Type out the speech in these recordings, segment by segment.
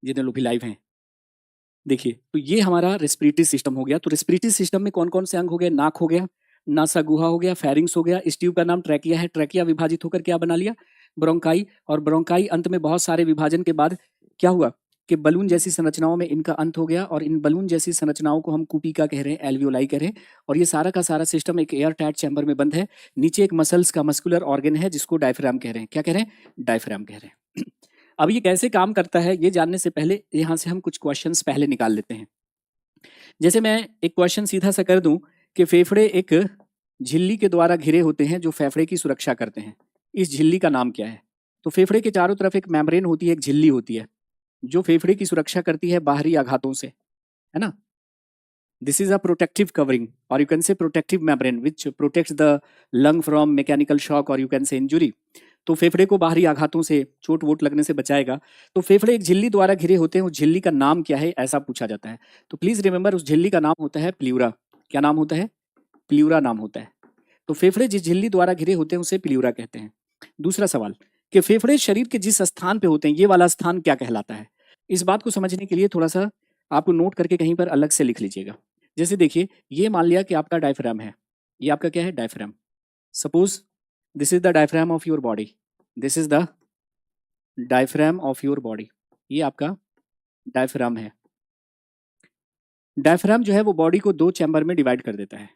जितने लोग भी लाइव हैं। देखिए, तो ये हमारा रेस्पिरेटरी सिस्टम हो गया। तो रेस्पिरेटरी सिस्टम में कौन-कौन से अंग हो गए? नाक हो गया, नासागुहा हो गया, फेरिंग्स हो गया, इस ट्यूब का नाम ट्रैकिया है। ट्रैकिया विभाजित होकर क्या बना लिया? ब्रोंकाई। और ब्रोंकाई अंत में बहुत सारे विभाजन के बाद क्या हुआ कि बलून जैसी संरचनाओं में इनका अंत हो गया, और इन बलून जैसी संरचनाओं को हम कूपिका कह रहे हैं, एल्वियोलाई कह रहे हैं। और ये सारा का सारा सिस्टम एक एयर टाइट चैम्बर में बंद है। नीचे एक मसल्स का मस्कुलर ऑर्गन है जिसको डायफ्राम कह रहे हैं। क्या कह रहे हैं? डायफ्राम कह रहे हैं। अब ये कैसे काम करता है ये जानने से पहले यहाँ से हम कुछ क्वेश्चंस पहले निकाल लेते हैं। जैसे मैं एक क्वेश्चन सीधा सा कर दूं कि फेफड़े एक झिल्ली के द्वारा घिरे होते हैं जो फेफड़े की सुरक्षा करते हैं। इस झिल्ली का नाम क्या है? तो फेफड़े के चारों तरफ एक मेम्ब्रेन होती है, एक झिल्ली होती है जो फेफड़े की सुरक्षा करती है बाहरी आघातों से, है ना? This is a protective covering, और you can say protective membrane which protects the lung from mechanical shock, और यू कैन से इंजुरी। तो फेफड़े को बाहरी आघातों से, चोट वोट लगने से बचाएगा। तो फेफड़े एक झिल्ली द्वारा घिरे होते हैं, उस झिल्ली का नाम क्या है ऐसा पूछा जाता है। तो प्लीज रिमेंबर, उस झिल्ली का नाम होता है प्ल्यूरा। क्या नाम होता है? प्ल्यूरा नाम होता है। तो फेफड़े जिस झिल्ली द्वारा घिरे होते हैं उसे प्ल्यूरा कहते हैं। दूसरा सवाल कि फेफड़े शरीर के जिस स्थान पे होते हैं, ये वाला स्थान क्या कहलाता है? इस बात को समझने के लिए थोड़ा सा आपको नोट करके कहीं पर अलग से लिख लीजिएगा। जैसे देखिए, ये मान लिया कि आपका डायफ्राम है। ये आपका क्या है? Diaphragm. Suppose this is the diaphragm of your body. This is the diaphragm of your body. ये आपका डायफ्राम है। डायफ्राम जो है वो बॉडी को दो चैम्बर में डिवाइड कर देता है।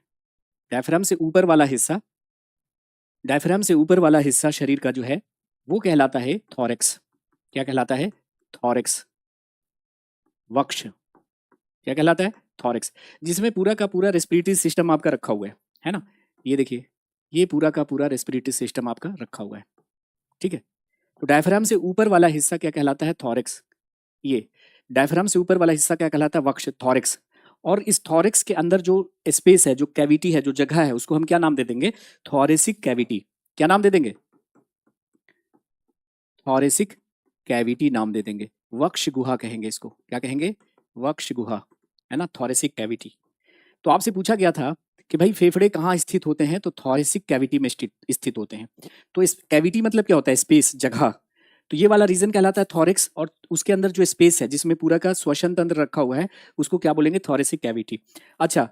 डायफ्राम से ऊपर वाला हिस्सा, डायफ्राम से ऊपर वाला हिस्सा शरीर का जो है वो कहलाता है थॉरेक्स। क्या कहलाता है? थॉरेक्स। वक्ष। क्या कहलाता है? थॉरेक्स। जिसमें पूरा का पूरा रेस्पिरेटरी सिस्टम आपका रखा हुआ है ना? ये देखिए, ये पूरा का पूरा रेस्पिरेटरी सिस्टम आपका रखा हुआ है। ठीक है। तो डायफ्राम से ऊपर वाला हिस्सा क्या कहलाता है? थॉरेक्स। ये डायफ्राम से ऊपर वाला हिस्सा क्या कहलाता है? वक्ष, थॉरेक्स। और इस थॉरेक्स के अंदर जो स्पेस है, जो कैविटी है, जो जगह है, उसको हम क्या नाम दे देंगे? Thoracic cavity. क्या नाम दे देंगे? थॉरेसिक कैविटी नाम दे देंगे। वक्ष गुहा कहेंगे इसको। क्या कहेंगे? वक्ष गुहा, है ना? Thoracic cavity. तो आपसे पूछा गया था कि भाई फेफड़े कहाँ स्थित होते हैं? तो थॉरेसिक कैविटी में स्थित होते हैं। तो इस कैविटी मतलब क्या होता है? स्पेस, जगह। तो ये वाला रीजन कहलाता है थॉरेक्स, और उसके अंदर जो स्पेस है जिसमें पूरा का श्वसन तंत्र रखा हुआ है उसको क्या बोलेंगे? Thoracic cavity. अच्छा,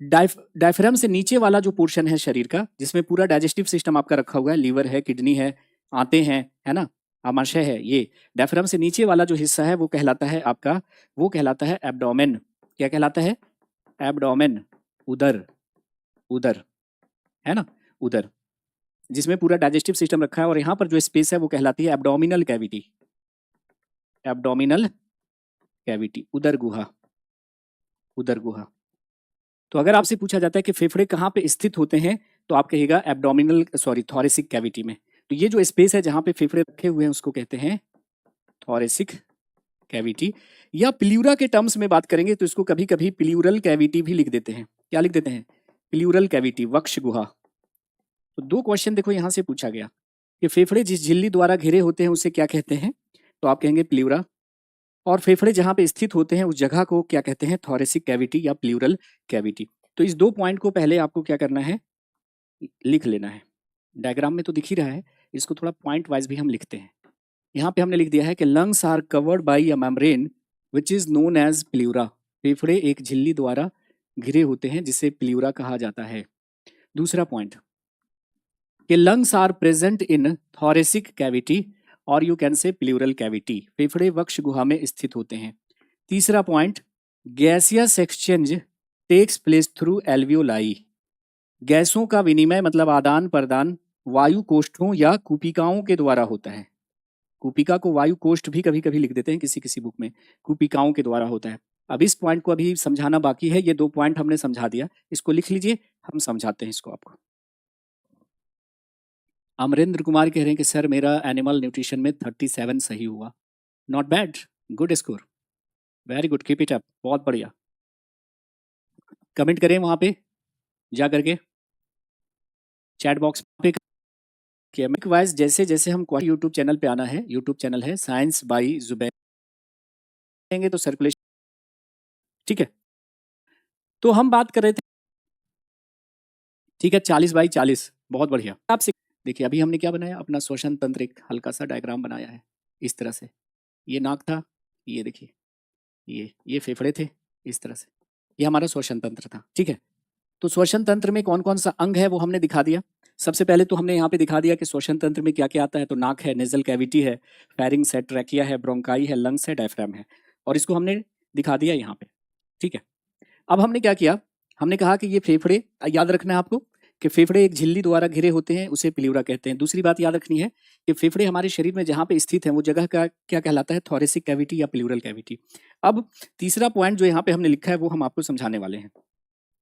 डायफ्राम से नीचे वाला जो पोर्शन है शरीर का, जिसमें पूरा डाइजेस्टिव सिस्टम आपका रखा हुआ है, लीवर है, किडनी है, आंतें हैं, है ना, आमाशय है, ये डायफ्राम से नीचे वाला जो हिस्सा है वो कहलाता है आपका, वो कहलाता है एब्डोमेन। क्या कहलाता है? एब्डोमेन। उदर। उदर, है ना? उदर, जिसमें पूरा डाइजेस्टिव सिस्टम रखा है, और यहाँ पर जो स्पेस है वो कहलाती है एब्डोमिनल कैविटी। एब्डोमिनल कैविटी, उदर गुहा। उदर गुहा। तो अगर आपसे पूछा जाता है कि फेफड़े कहाँ पे स्थित होते हैं, तो आप कहिएगा एब्डोमिनल, सॉरी, थॉरेसिक कैविटी में। तो ये जो स्पेस है जहाँ पे फेफड़े रखे हुए हैं उसको कहते हैं थॉरेसिक कैविटी। या प्ल्यूरा के टर्म्स में बात करेंगे तो इसको कभी कभी प्ल्यूरल कैविटी भी लिख देते हैं। क्या लिख देते हैं? प्ल्यूरल कैविटी, वक्ष गुहा। तो दो क्वेश्चन देखो यहाँ से पूछा गया कि फेफड़े जिस झिल्ली द्वारा घिरे होते हैं उसे क्या कहते हैं? तो आप कहेंगे प्ल्यूरा। और फेफड़े जहाँ पे स्थित होते हैं उस जगह को क्या कहते हैं? थॉरेसिक कैविटी या प्ल्यूरल कैविटी। तो इस दो पॉइंट को पहले आपको क्या करना है? लिख लेना है। डायग्राम में तो दिख ही रहा है, इसको थोड़ा पॉइंट वाइज भी हम लिखते हैं। यहाँ पे हमने लिख दिया है कि lungs are covered by a membrane which is known as pleura. फेफड़े एक झिल्ली द्वारा घिरे होते हैं जिसे प्ल्यूरा कहा जाता है। दूसरा पॉइंट कि lungs are present in thoracic cavity, और you can say pleural cavity. फेफड़े वक्ष गुहा में स्थित होते हैं। तीसरा point, gaseous exchange takes place through alveoli. गैसों का विनिमय मतलब आदान प्रदान वायु कोष्ठों या कूपिकाओं के द्वारा होता है। कूपिका को वायु कोष्ठ भी कभी कभी लिख देते हैं किसी किसी बुक में। कूपिकाओं के द्वारा होता है। अब इस पॉइंट को अभी समझाना बाकी है। ये दो पॉइंट हमने समझा दिया, इसको लिख लीजिए, हम समझाते हैं इसको आपको। अमरेंद्र कुमार कह रहे हैं कि सर मेरा एनिमल न्यूट्रिशन में 37 सही हुआ। Not bad, good score, very good, keep it up, बहुत बढ़िया। कमेंट करें वहां पे जा करके, चैट बॉक्स पे। केमिक वाइज जैसे जैसे हम यूट्यूब चैनल पे आना है, यूट्यूब चैनल है साइंस बाई जुबैर, तो सर्कुलेशन, ठीक है। तो हम बात कर रहे थे, ठीक है, 40/40, बहुत बढ़िया। आपसे देखिए अभी हमने क्या बनाया? अपना श्वसन तंत्र एक हल्का सा डायग्राम बनाया है इस तरह से। ये नाक था, ये देखिए, ये फेफड़े थे इस तरह से, ये हमारा श्वसन तंत्र था, ठीक है। तो श्वसन तंत्र में कौन कौन सा अंग है वो हमने दिखा दिया। सबसे पहले तो हमने यहाँ पे दिखा दिया कि श्वसन तंत्र में क्या क्या आता है। तो नाक है, नेजल कैविटी है, फेरिंग्स है, ट्रैकिया है, ब्रोंकाई है, लंग्स है, डायफ्राम है, और इसको हमने दिखा दिया यहाँ पे, ठीक है। अब हमने क्या किया, हमने कहा कि ये फेफड़े, याद रखना है आपको कि फेफड़े एक झिल्ली द्वारा घिरे होते हैं, उसे प्लीउरा कहते हैं। दूसरी बात याद रखनी है कि फेफड़े हमारे शरीर में जहाँ पे स्थित है वो जगह का क्या कहलाता है, थोरेसिक कैविटी या प्लूरल कैविटी। अब तीसरा पॉइंट जो यहाँ पे हमने लिखा है वो हम आपको समझाने वाले हैं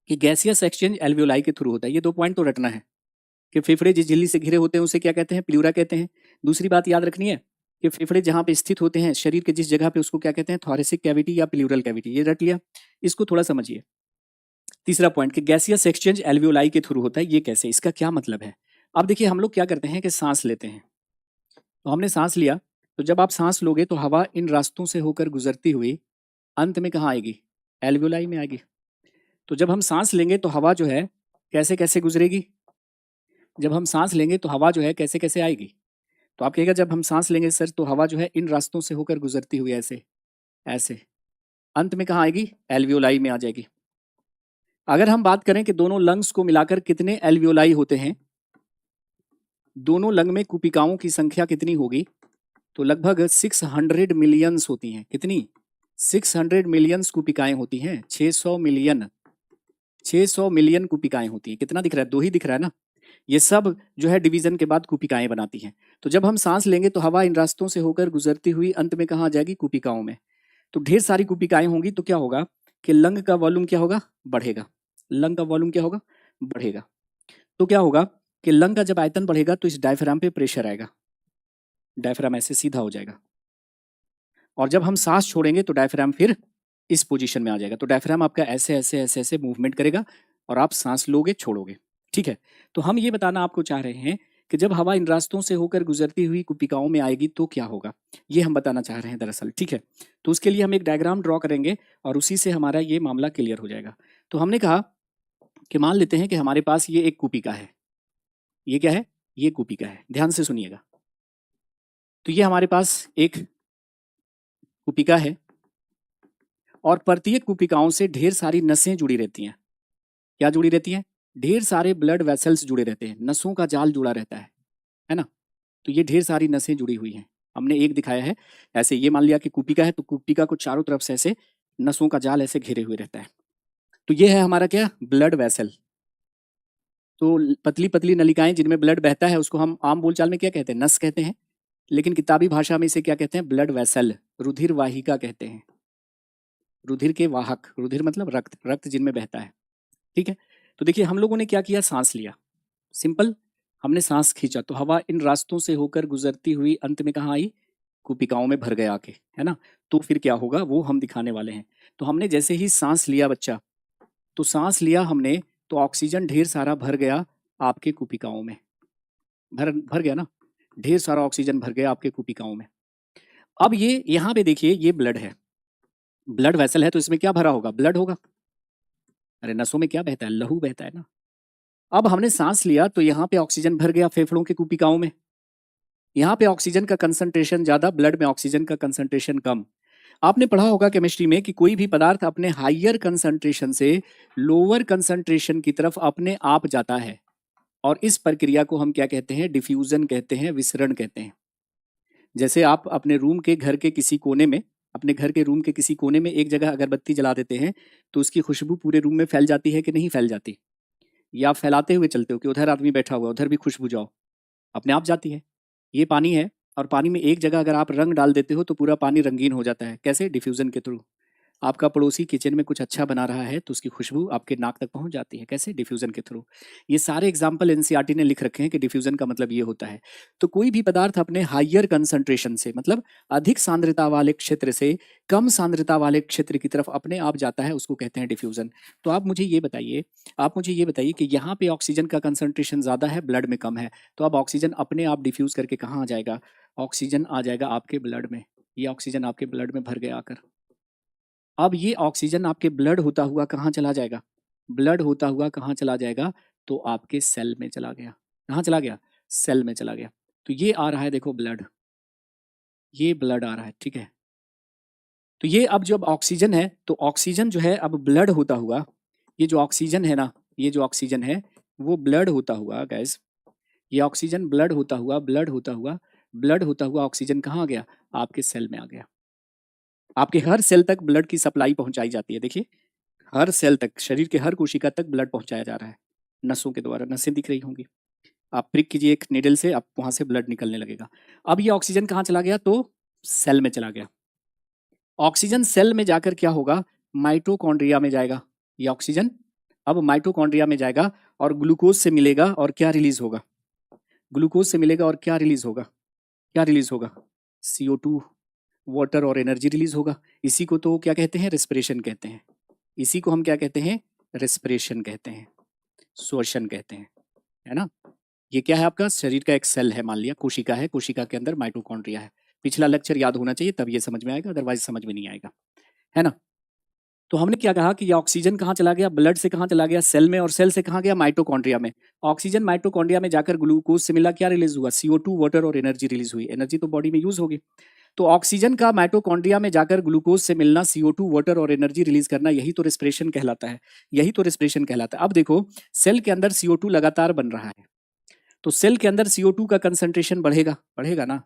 कि गैसियस एक्सचेंज एल्वियोलाई के थ्रू होता है। ये 2 पॉइंट तो रटना है कि फेफड़े जिस झिल्ली से घिरे होते हैं उसे क्या कहते हैं, प्लूरा कहते हैं। दूसरी बात याद रखनी है कि फेफड़े जहाँ पे स्थित होते हैं शरीर के जिस जगह पे, उसको क्या कहते हैं, थोरेसिक कैविटी या प्लूरल कैविटी। ये रट लिया, इसको थोड़ा समझिए। तीसरा पॉइंट कि गैसियस एक्सचेंज एल्वियोलाई के थ्रू होता है, ये कैसे, इसका क्या मतलब है। अब देखिए हम लोग क्या करते हैं कि सांस लेते हैं, तो हमने सांस लिया, तो जब आप सांस लोगे तो हवा इन रास्तों से होकर गुजरती हुई अंत में कहाँ आएगी, एल्वियोलाई में आएगी। तो जब हम सांस लेंगे तो हवा जो है कैसे कैसे गुजरेगी, जब हम सांस लेंगे तो हवा जो है कैसे कैसे आएगी। तो आप कहेगा जब हम सांस लेंगे सर तो हवा जो है इन रास्तों से होकर गुजरती हुई ऐसे ऐसे अंत में कहाँ आएगी, एल्वियोलाई में आ जाएगी। अगर हम बात करें कि दोनों लंग्स को मिलाकर कितने एल्वियोलाई होते हैं, दोनों लंग में कुपिकाओं की संख्या कितनी होगी, तो लगभग 600 मिलियंस होती हैं। कितनी, 600 मिलियंस कुपिकाएं होती हैं। 600 मिलियन, 600 मिलियन कुपिकाएं होती हैं। कितना दिख रहा है, 2 ही दिख रहा है ना। ये सब जो है डिवीजन के बाद कुपिकाएं बनाती हैं। तो जब हम सांस लेंगे तो हवा इन रास्तों से होकर गुजरती हुई अंत में कहाँ आ जाएगी, कुपिकाओं में। तो ढेर सारी कुपिकाएं होंगी तो क्या होगा कि लंग का वॉल्यूम क्या होगा, बढ़ेगा। लंग का वॉल्यूम क्या होगा, बढ़ेगा। तो क्या होगा कि लंग का जब आयतन बढ़ेगा तो इस डायफ्राम पे प्रेशर आएगा, डायफ्राम ऐसे सीधा हो जाएगा, और जब हम सांस छोड़ेंगे तो डायफ्राम फिर इस पोजीशन में आ जाएगा। तो डायफ्राम आपका ऐसे ऐसे ऐसे ऐसे मूवमेंट करेगा और आप सांस लोगे छोड़ोगे, ठीक है। तो हम ये बताना आपको चाह रहे हैं कि जब हवा इन रास्तों से होकर गुजरती हुई कुपिकाओं में आएगी तो क्या होगा, ये हम बताना चाह रहे हैं दरअसल, ठीक है। तो उसके लिए हम एक डायग्राम ड्रॉ करेंगे और उसी से हमारा ये मामला क्लियर हो जाएगा। तो हमने कहा कि मान लेते हैं कि हमारे पास ये एक कुपिका है, ये क्या है, ये कुपिका है, ध्यान से सुनिएगा। तो ये हमारे पास एक कुपिका है और प्रत्येक कुपिकाओं से ढेर सारी नसें जुड़ी रहती हैं। क्या जुड़ी रहती हैं, ढेर सारे ब्लड वेसल्स जुड़े रहते हैं, नसों का जाल जुड़ा रहता है ना। तो ये ढेर सारी नसें जुड़ी हुई हैं। हमने एक दिखाया है ऐसे, ये मान लिया कि कुपिका है तो कुपिका को चारों तरफ से ऐसे नसों का जाल ऐसे घेरे हुए रहता है। तो ये है हमारा क्या, ब्लड वेसल। तो पतली पतली नलिकाएं जिनमें ब्लड बहता है उसको हम आम बोलचाल में क्या कहते हैं, नस कहते हैं, लेकिन किताबी भाषा में इसे क्या कहते हैं, ब्लड वेसल, रुधिर वाहिका कहते हैं। रुधिर के वाहक, रुधिर मतलब रक्त, रक्त जिनमें बहता है, ठीक है। तो देखिए हम लोगों ने क्या किया, सांस लिया, सिंपल, हमने सांस खींचा तो हवा इन रास्तों से होकर गुजरती हुई अंत में कहाँ आई, कुपिकाओं में भर गया आके, है ना। तो फिर क्या होगा वो हम दिखाने वाले हैं। तो हमने जैसे ही सांस लिया बच्चा, तो सांस लिया हमने तो ऑक्सीजन ढेर सारा भर गया आपके कुपिकाओं में, भर भर गया ना, ढेर सारा ऑक्सीजन भर गया आपके कुपिकाओं में। अब ये यहाँ पे देखिए ये ब्लड है, ब्लड वेसल है तो इसमें क्या भरा होगा, ब्लड होगा। अरे नसों में क्या बहता है, लहू बहता है ना। अब हमने सांस लिया तो यहाँ पे ऑक्सीजन भर गया फेफड़ों के कुपिकाओं में, यहाँ पे ऑक्सीजन का कंसंट्रेशन ज्यादा, ब्लड में ऑक्सीजन का कंसंट्रेशन कम। आपने पढ़ा होगा केमिस्ट्री में कि कोई भी पदार्थ अपने हाइयर कंसंट्रेशन से लोअर कंसंट्रेशन की तरफ अपने आप जाता है, और इस प्रक्रिया को हम क्या कहते हैं, डिफ्यूजन कहते हैं, विसरण कहते हैं। जैसे आप अपने रूम के घर के किसी कोने में, अपने घर के रूम के किसी कोने में एक जगह अगरबत्ती जला देते हैं तो उसकी खुशबू पूरे रूम में फैल जाती है कि नहीं फैल जाती, या आप फैलाते हुए चलते हो कि उधर आदमी बैठा हुआ उधर भी खुशबू जाओ, अपने आप जाती है। ये पानी है और पानी में एक जगह अगर आप रंग डाल देते हो तो पूरा पानी रंगीन हो जाता है, कैसे, डिफ्यूजन के थ्रू। आपका पड़ोसी किचन में कुछ अच्छा बना रहा है तो उसकी खुशबू आपके नाक तक पहुंच जाती है, कैसे, डिफ्यूजन के थ्रू। ये सारे एग्जाम्पल एनसीईआरटी ने लिख रखे हैं कि डिफ्यूजन का मतलब ये होता है। तो कोई भी पदार्थ अपने हाइयर कंसंट्रेशन से, मतलब अधिक सांद्रता वाले क्षेत्र से कम सांद्रता वाले क्षेत्र की तरफ अपने आप जाता है, उसको कहते हैं डिफ्यूजन। तो आप मुझे ये बताइए, आप मुझे ये बताइए कि यहाँ पे ऑक्सीजन का कंसंट्रेशन ज्यादा है, ब्लड में कम है, तो अब ऑक्सीजन अपने आप डिफ्यूज करके कहाँ आ जाएगा, ऑक्सीजन आ जाएगा आपके ब्लड में। ये ऑक्सीजन आपके ब्लड में भर गया आकर। अब ये ऑक्सीजन आपके ब्लड होता हुआ कहाँ चला जाएगा, ब्लड होता हुआ कहाँ चला जाएगा, तो आपके सेल में चला गया। कहाँ चला गया, सेल में चला गया। तो ये आ रहा है देखो ब्लड, ये ब्लड आ रहा है, ठीक है। तो ये अब जब ऑक्सीजन है तो ऑक्सीजन जो है अब ब्लड होता हुआ, ये जो ऑक्सीजन है ना, ये जो ऑक्सीजन है वो ब्लड होता हुआ गैस, ये ऑक्सीजन ब्लड होता हुआ, ब्लड होता हुआ ऑक्सीजन कहाँ आ गया? आपके सेल में आ गया। आपके हर सेल तक ब्लड की सप्लाई पहुंचाई जाती है। देखिए, हर सेल तक, शरीर के हर कोशिका तक ब्लड पहुंचाया जा रहा है नसों के द्वारा। नसें दिख रही होंगी, आप प्रिक कीजिए एक निडल से, आप वहां से ब्लड निकलने लगेगा। अब ये ऑक्सीजन कहाँ चला गया? तो सेल में चला गया। ऑक्सीजन सेल में जाकर क्या होगा? माइटोकॉन्ड्रिया में जाएगा। ये ऑक्सीजन अब माइटोकॉन्ड्रिया में जाएगा और ग्लूकोज से मिलेगा और क्या रिलीज होगा? ग्लूकोज से मिलेगा और क्या रिलीज होगा? क्या रिलीज होगा? CO2, वाटर और एनर्जी रिलीज होगा। इसी को तो क्या कहते हैं? रेस्पिरेशन कहते हैं। इसी को हम क्या कहते हैं? रेस्पिरेशन कहते हैं, श्वसन कहते हैं, है ना। ये क्या है? आपका शरीर का एक सेल है, मान लिया कोशिका है, कोशिका के अंदर माइटोकॉन्ड्रिया है। पिछला लेक्चर याद होना चाहिए, तब ये समझ में आएगा, अदरवाइज समझ में नहीं आएगा, है ना। तो हमने क्या कहा कि ये ऑक्सीजन कहाँ चला गया? ब्लड से कहाँ चला गया? सेल में। और सेल से कहाँ गया? माइटोकॉन्ड्रिया में। ऑक्सीजन माइटोकॉन्ड्रिया में जाकर ग्लूकोज से मिला, क्या रिलीज हुआ? CO2, वाटर और एनर्जी रिलीज हुई। एनर्जी तो बॉडी में यूज होगी। तो ऑक्सीजन का माइटोकॉन्ड्रिया में जाकर ग्लूकोज से मिलना, CO2, वाटर और एनर्जी रिलीज करना, यही तो रेस्पिरेशन कहलाता है। यही तो रेस्पिरेशन कहलाता है। अब देखो, सेल के अंदर CO2 लगातार बन रहा है, तो सेल के अंदर CO2 का कंसंट्रेशन बढ़ेगा, बढ़ेगा ना।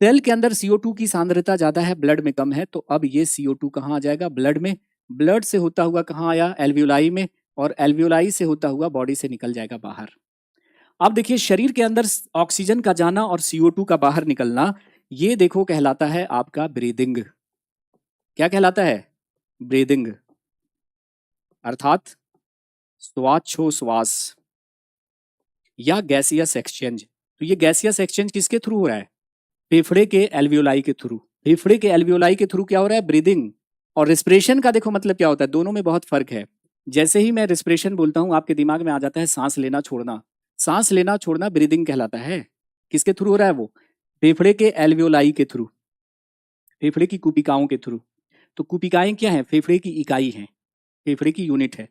सेल के अंदर CO2 की सांद्रता ज्यादा है, ब्लड में कम है, तो अब ये CO2 कहाँ आ जाएगा? ब्लड में। ब्लड से होता हुआ कहाँ आया? एल्वियोलाई में। और एल्वियोलाई से होता हुआ बॉडी से निकल जाएगा बाहर। अब देखिए, शरीर के अंदर ऑक्सीजन का जाना और CO2 का बाहर निकलना, ये देखो कहलाता है आपका ब्रीदिंग। क्या कहलाता है? ब्रीदिंग, अर्थात श्वास या गैसियस एक्सचेंज। तो ये गैसियस एक्सचेंज किसके थ्रू हो रहा है? फेफड़े के एल्वियोलाई के थ्रू। फेफड़े के एल्वियोलाई के थ्रू क्या हो रहा है? ब्रीदिंग। और रेस्पिरेशन का देखो मतलब क्या होता है, दोनों में बहुत फर्क है। जैसे ही मैं रेस्पिरेशन बोलता हूं, आपके दिमाग में आ जाता है सांस लेना छोड़ना। सांस लेना छोड़ना ब्रीदिंग कहलाता है। किसके थ्रू हो रहा है वो? फेफड़े के एल्वियोलाई के थ्रू, फेफड़े की कुपिकाओं के थ्रू। तो कुपिकाएं क्या है? फेफड़े की इकाई है, फेफड़े की यूनिट है।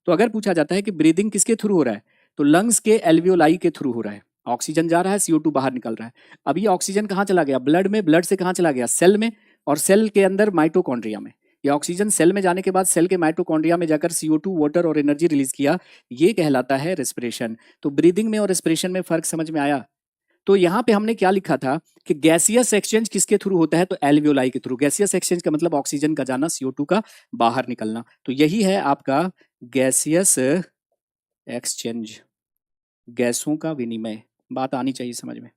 तो अगर पूछा जाता है कि ब्रीदिंग किसके थ्रू हो रहा है, तो लंग्स के एल्वियोलाई के थ्रू हो रहा है। ऑक्सीजन जा रहा है, CO2 बाहर निकल रहा है। अब ये ऑक्सीजन कहाँ चला गया? ब्लड में। ब्लड से कहाँ चला गया? सेल में। और सेल के अंदर माइटोकॉन्ड्रिया में। ये ऑक्सीजन सेल में जाने के बाद सेल के माइटोकॉन्ड्रिया में जाकर CO2, वाटर और एनर्जी रिलीज किया, ये कहलाता है रेस्पिरेशन। तो ब्रीदिंग में और रेस्पिरेशन में फर्क समझ में आया। तो यहाँ पे हमने क्या लिखा था कि गैसियस एक्सचेंज किसके थ्रू होता है? तो एल्वियोलाई के थ्रू। गैसियस एक्सचेंज का मतलब ऑक्सीजन का जाना, CO2 का बाहर निकलना। तो यही है आपका गैसियस एक्सचेंज, गैसों का विनिमय। बात आनी चाहिए समझ में।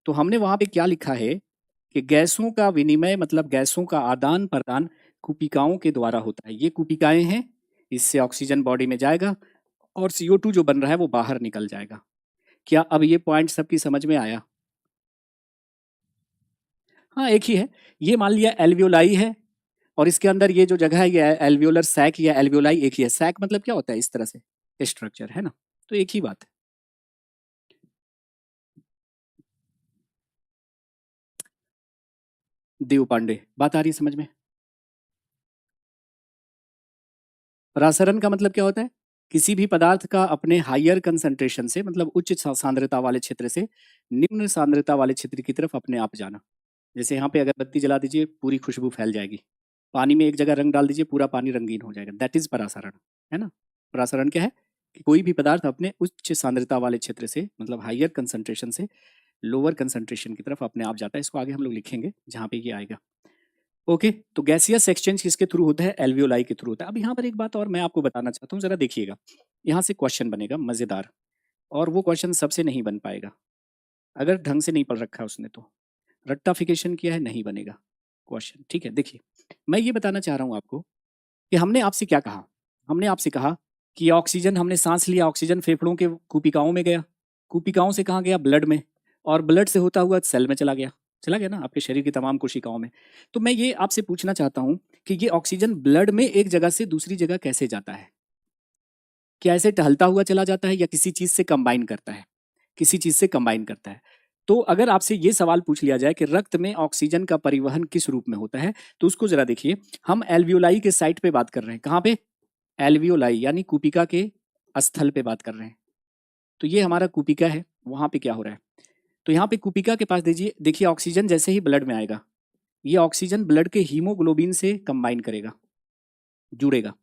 तो हमने वहां पे क्या लिखा है कि गैसों का विनिमय मतलब गैसों का आदान प्रदान कुपिकाओं के द्वारा होता है। ये कुपिकाएं हैं, इससे ऑक्सीजन बॉडी में जाएगा और CO2 जो बन रहा है वो बाहर निकल जाएगा। क्या अब ये पॉइंट सबकी समझ में आया? हाँ, एक ही है। ये मान लिया एल्वियोलाई है, और इसके अंदर ये जो जगह है ये एल्वियोलर सैक या एल्वियोलाई एक ही है। सैक मतलब क्या होता है? इस तरह से स्ट्रक्चर है ना, तो एक ही बात है। देव पांडे, बात आ रही है समझ में? परासरण का मतलब क्या होता है? किसी भी पदार्थ का अपने हायर कंसंट्रेशन से, मतलब उच्च सांद्रता वाले क्षेत्र से निम्न सांद्रता वाले क्षेत्र की तरफ अपने आप जाना। जैसे यहाँ पे अगरबत्ती जला दीजिए, पूरी खुशबू फैल जाएगी। पानी में एक जगह रंग डाल दीजिए, पूरा पानी रंगीन हो जाएगा। दैट इज परासरण, है ना। परासरण क्या है? कि कोई भी पदार्थ अपने उच्च सांद्रता वाले क्षेत्र से, मतलब हायर कंसंट्रेशन से लोअर कंसंट्रेशन की तरफ अपने आप जाता है। इसको आगे हम लोग लिखेंगे जहाँ पे ये आएगा। ओके, तो गैसियस एक्सचेंज किसके थ्रू होता है? एल्वियोलाई के थ्रू होता है। अब यहाँ पर एक बात और मैं आपको बताना चाहता हूँ, जरा देखिएगा। यहाँ से क्वेश्चन बनेगा मजेदार, और वो क्वेश्चन सबसे नहीं बन पाएगा अगर ढंग से नहीं पढ़ रखा है उसने, तो रट्टाफिकेशन किया है, नहीं बनेगा क्वेश्चन। ठीक है, देखिए मैं ये बताना चाह रहा हूँ आपको कि हमने आपसे क्या कहा। हमने आपसे कहा कि ऑक्सीजन, हमने सांस लिया, ऑक्सीजन फेफड़ों के कुपिकाओं में गया, कुपिकाओं से कहाँ गया? ब्लड में। और ब्लड से होता हुआ सेल में चला गया, चला गया ना, आपके शरीर की तमाम कोशिकाओं में। तो मैं ये आपसे पूछना चाहता हूँ कि ये ऑक्सीजन ब्लड में एक जगह से दूसरी जगह कैसे जाता है? क्या ऐसे टहलता हुआ चला जाता है या किसी चीज से कंबाइन करता है? किसी चीज से कंबाइन करता है। तो अगर आपसे ये सवाल पूछ लिया जाए कि रक्त में ऑक्सीजन का परिवहन किस रूप में होता है, तो उसको जरा देखिए। हम एल्वियोलाई के साइट पे बात कर रहे हैं। कहाँ पे? एल्वियोलाई यानी कुपिका के स्थल पे बात कर रहे हैं। तो ये हमारा कुपिका है, वहां पे क्या हो रहा है? तो यहाँ पे कुपिका के पास दीजिए, देखिए ऑक्सीजन जैसे ही ब्लड में आएगा, ये ऑक्सीजन ब्लड के हीमोग्लोबिन से कंबाइन करेगा, जुड़ेगा।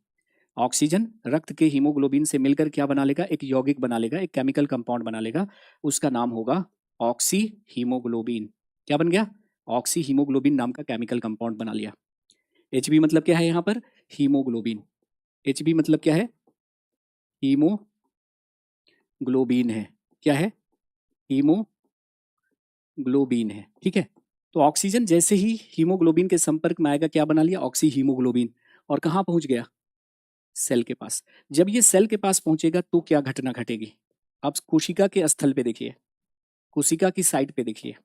ऑक्सीजन रक्त के हीमोग्लोबिन से मिलकर क्या बना लेगा, एक यौगिक बना लेगा, एक केमिकल कंपाउंड बना लेगा, उसका नाम होगा ऑक्सी हीमोग्लोबिन। क्या बन गया, ऑक्सी हीमोग्लोबिन नाम का केमिकल कंपाउंड बना लिया। एचबी मतलब क्या है यहाँ पर, हीमोग्लोबिन। एचबी मतलब क्या है, हीमोग्लोबिन है। क्या है, हीमोग्लोबिन है। ठीक है, तो ऑक्सीजन जैसे ही हीमोग्लोबिन के संपर्क में आएगा, क्या बना लिया, ऑक्सी हीमोग्लोबिन, और कहाँ पहुंच गया, सेल के पास। जब ये सेल के पास पहुंचेगा तो क्या घटना घटेगी, आप कोशिका के स्थल पे देखिए, कोशिका की साइड पे देखिए,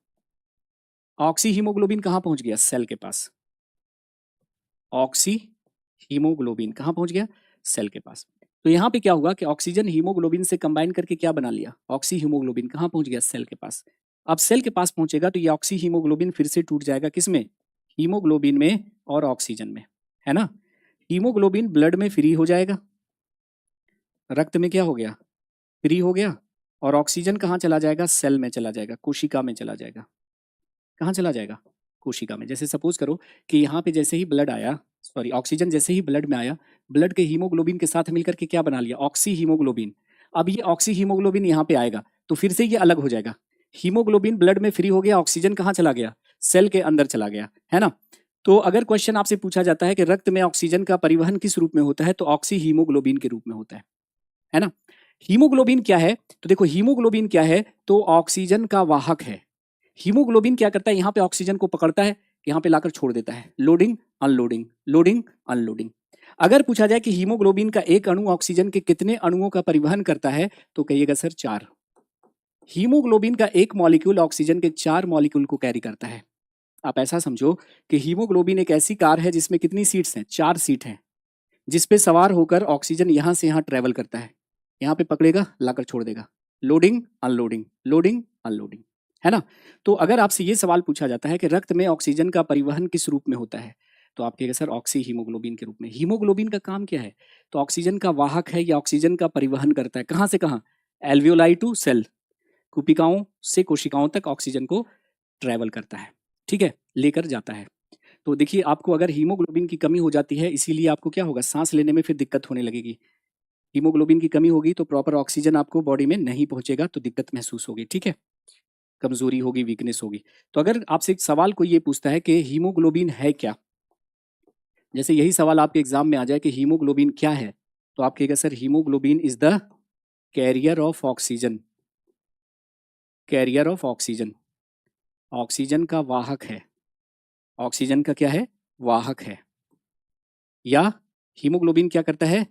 ऑक्सी हीमोग्लोबिन कहाँ पहुंच गया, सेल के पास। ऑक्सी हीमोग्लोबिन कहाँ पहुंच गया, सेल के पास। तो यहाँ पे क्या हुआ कि ऑक्सीजन हीमोग्लोबिन से कंबाइन करके क्या बना लिया, ऑक्सी हीमोग्लोबिन कहाँ पहुंच गया, सेल के पास। अब सेल के पास पहुंचेगा तो ये ऑक्सी हीमोग्लोबिन फिर से टूट जाएगा, किसमें, हीमोग्लोबिन में और ऑक्सीजन में, है ना। हीमोग्लोबिन ब्लड में फ्री हो जाएगा, रक्त में क्या हो गया, फ्री हो गया, और ऑक्सीजन कहाँ चला जाएगा, सेल में चला जाएगा, कोशिका में चला जाएगा। कहाँ चला जाएगा, कोशिका में। जैसे सपोज करो कि यहाँ पे जैसे ही ब्लड आया, सॉरी ऑक्सीजन जैसे ही ब्लड में आया, ब्लड के हीमोग्लोबिन के साथ मिलकर के क्या बना लिया, ऑक्सी हीमोग्लोबिन। अब ये ऑक्सी हीमोग्लोबिन यहाँ पे आएगा तो फिर से ये अलग हो जाएगा, हीमोग्लोबिन ब्लड में फ्री हो गया, ऑक्सीजन कहाँ चला गया, सेल के अंदर चला गया, है ना। तो अगर क्वेश्चन आपसे पूछा जाता है कि रक्त में ऑक्सीजन का परिवहन किस रूप में होता है, तो ऑक्सी हीमोग्लोबिन के रूप में होता है ना। हीमोग्लोबिन क्या है, तो देखो हीमोग्लोबिन क्या है, तो ऑक्सीजन का वाहक है। हीमोग्लोबिन क्या करता है, यहाँ पे ऑक्सीजन को पकड़ता है, यहाँ पे लाकर छोड़ देता है, लोडिंग अनलोडिंग, लोडिंग अनलोडिंग। अगर पूछा जाए कि हीमोग्लोबिन का एक अणु ऑक्सीजन के कितने अणुओं का परिवहन करता है, तो कहिएगा सर 4। हीमोग्लोबिन का एक मॉलिक्यूल ऑक्सीजन के 4 मॉलिक्यूल को कैरी करता है। आप ऐसा समझो कि हीमोग्लोबिन एक ऐसी कार है जिसमें कितनी सीट्स हैं, 4 सीट हैं, जिसपे सवार होकर ऑक्सीजन यहां से यहां ट्रेवल करता है। यहाँ पे पकड़ेगा, लाकर छोड़ देगा, लोडिंग अनलोडिंग, लोडिंग अनलोडिंग, है ना। तो अगर आपसे ये सवाल पूछा जाता है कि रक्त में ऑक्सीजन का परिवहन किस रूप में होता है, तो आप कहेंगे सर ऑक्सी हीमोग्लोबिन के रूप में। हीमोग्लोबिन का काम क्या है, तो ऑक्सीजन का वाहक है, या ऑक्सीजन का परिवहन करता है, कहाँ से कहाँ, एल्वियोलाई टू सेल, कुपिकाओं से कोशिकाओं तक ऑक्सीजन को ट्रेवल करता है, ठीक है, लेकर जाता है। तो देखिए आपको अगर हीमोग्लोबिन की कमी हो जाती है, इसीलिए आपको क्या होगा, सांस लेने में फिर दिक्कत होने लगेगी। हीमोग्लोबिन की कमी होगी तो प्रॉपर ऑक्सीजन आपको बॉडी में नहीं पहुंचेगा, तो दिक्कत महसूस होगी, ठीक है, कमजोरी होगी, वीकनेस होगी। तो अगर आपसे एक सवाल कोई ये पूछता है कि हीमोग्लोबिन है क्या, जैसे यही सवाल आपके एग्जाम में आ जाए कि हीमोग्लोबिन क्या है, तो आप कहेगा sir haemoglobin is the carrier of oxygen, carrier of oxygen, oxygen का वाहक है, ऑक्सीजन का क्या है, वाहक है। या हीमोग्लोबिन क्या करता है,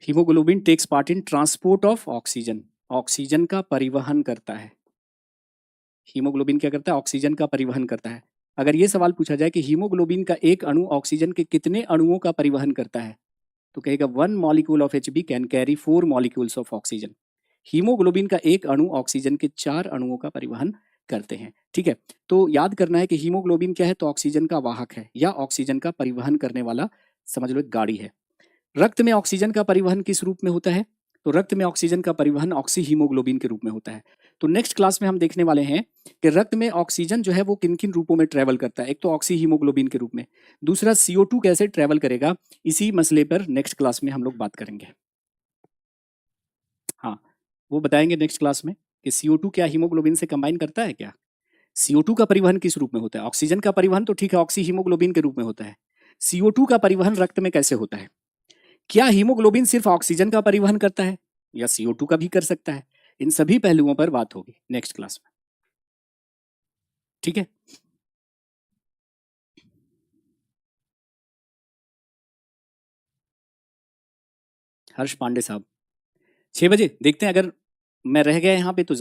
haemoglobin takes part in transport of oxygen, oxygen का परिवहन करता है। हीमोग्लोबिन क्या करता है, ऑक्सीजन का परिवहन करता है। अगर ये सवाल पूछा जाए कि हीमोग्लोबिन का एक अणु ऑक्सीजन के कितने अणुओं का परिवहन करता है, तो कहेगा 1 molecule of HB can carry 4 molecules of oxygen. Haemoglobin का एक अणु ऑक्सीजन के 4 अणुओं का परिवहन करते हैं, ठीक है। तो याद करना है कि हीमोग्लोबिन क्या है, तो ऑक्सीजन का वाहक है या ऑक्सीजन का परिवहन करने वाला, समझ लो एक गाड़ी है। रक्त में ऑक्सीजन का परिवहन किस रूप में होता है, तो रक्त में ऑक्सीजन का परिवहन ऑक्सी हीमोग्लोबिन के रूप में होता है। तो नेक्स्ट क्लास में हम देखने वाले हैं कि रक्त में ऑक्सीजन जो है वो किन किन रूपों में ट्रेवल करता है। एक तो ऑक्सी हीमोग्लोबिन के रूप में, दूसरा CO2 कैसे ट्रेवल करेगा, इसी मसले पर नेक्स्ट क्लास में हम लोग बात करेंगे। हाँ, वो बताएंगे नेक्स्ट क्लास में कि CO2 क्या हीमोग्लोबिन से कंबाइन करता है क्या। CO2 का परिवहन किस रूप में होता है, ऑक्सीजन का परिवहन तो ठीक है ऑक्सी हीमोग्लोबिन के रूप में होता है, CO2 का परिवहन रक्त में कैसे होता है। क्या हीमोग्लोबिन सिर्फ ऑक्सीजन का परिवहन करता है या CO2 का भी कर सकता है, इन सभी पहलुओं पर बात होगी नेक्स्ट क्लास में, ठीक है। हर्ष पांडे साहब 6 बजे देखते हैं, अगर मैं रह गया यहाँ पे तो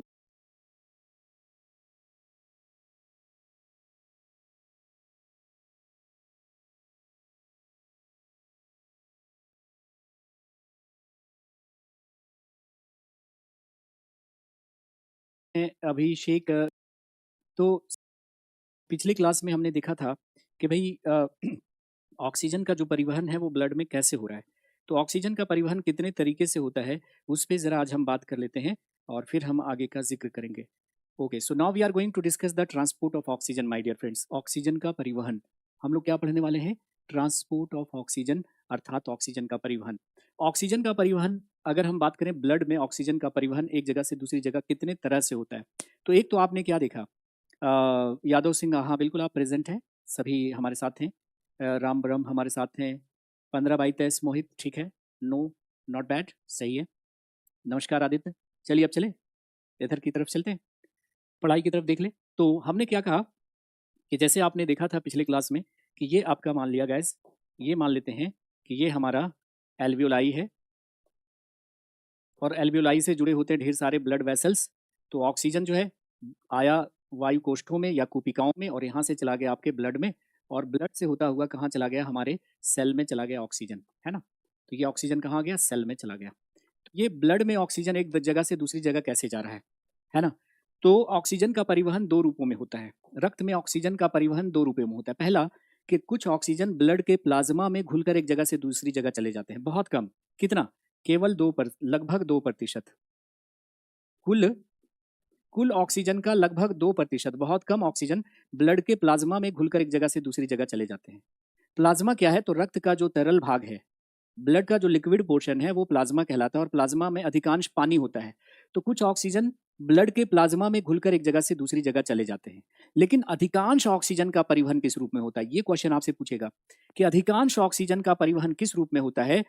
अभिषेक। तो पिछली क्लास में हमने देखा था कि भाई ऑक्सीजन का जो परिवहन है वो ब्लड में कैसे हो रहा है। तो ऑक्सीजन का परिवहन कितने तरीके से होता है, उस पर ज़रा आज हम बात कर लेते हैं और फिर हम आगे का जिक्र करेंगे। Okay, so now we are going to discuss the transport of oxygen my dear friends. Oxygen का परिवहन हम लोग क्या पढ़ने वाले हैं? ट्रांसपोर्ट ऑफ ऑक्सीजन, अर्थात ऑक्सीजन का परिवहन। ऑक्सीजन का परिवहन, अगर हम बात करें ब्लड में ऑक्सीजन का परिवहन एक जगह से दूसरी जगह कितने तरह से होता है, तो एक तो आपने क्या देखा, यादव सिंह, हाँ बिल्कुल आप प्रेजेंट हैं, सभी हमारे साथ हैं। राम ब्रह्म हमारे साथ हैं। 15/23 मोहित, ठीक है, नो नॉट बैड, सही है। नमस्कार आदित्य। चलिए अब चले इधर की तरफ चलते हैं, पढ़ाई की तरफ देख ले। तो हमने क्या कहा कि जैसे आपने देखा था पिछले क्लास में कि ये आपका मान लिया गैस, ये मान लेते हैं कि ये हमारा एल्वियोलाई है और एल्वियोलाई से जुड़े होते हैं ढेर सारे ब्लड वेसल्स। तो ऑक्सीजन जो है आया वायु कोष्ठों में या कूपिकाओं में और यहाँ से चला गया आपके ब्लड में, और ब्लड से होता हुआ कहाँ चला गया? हमारे सेल में चला गया ऑक्सीजन, है ना। तो ये ऑक्सीजन कहाँ गया? सेल में चला गया। तो ये ब्लड में ऑक्सीजन एक जगह से दूसरी जगह कैसे जा रहा है ना। तो ऑक्सीजन का परिवहन दो रूपों में होता है। रक्त में ऑक्सीजन का परिवहन दो रूपों में होता है। पहला कि कुछ ऑक्सीजन ब्लड के प्लाज्मा में घुलकर एक जगह से दूसरी जगह चले जाते हैं, बहुत कम, कितना? केवल लगभग 2%। कुल कुल ऑक्सीजन का लगभग 2%, बहुत कम ऑक्सीजन ब्लड के प्लाज्मा में घुलकर एक जगह से दूसरी जगह चले जाते हैं। प्लाज्मा क्या है? तो रक्त का जो तरल भाग है, ब्लड का जो लिक्विड पोर्शन है वो प्लाज्मा कहलाता है, और प्लाज्मा में अधिकांश पानी होता है। तो कुछ ऑक्सीजन ब्लड के प्लाज्मा में घुलकर एक जगह से दूसरी जगह चले जाते हैं, लेकिन अधिकांश ऑक्सीजन का परिवहन किस रूप में होता है? ये क्वेश्चन आपसे पूछेगा कि अधिकांश ऑक्सीजन का परिवहन किस रूप में होता है,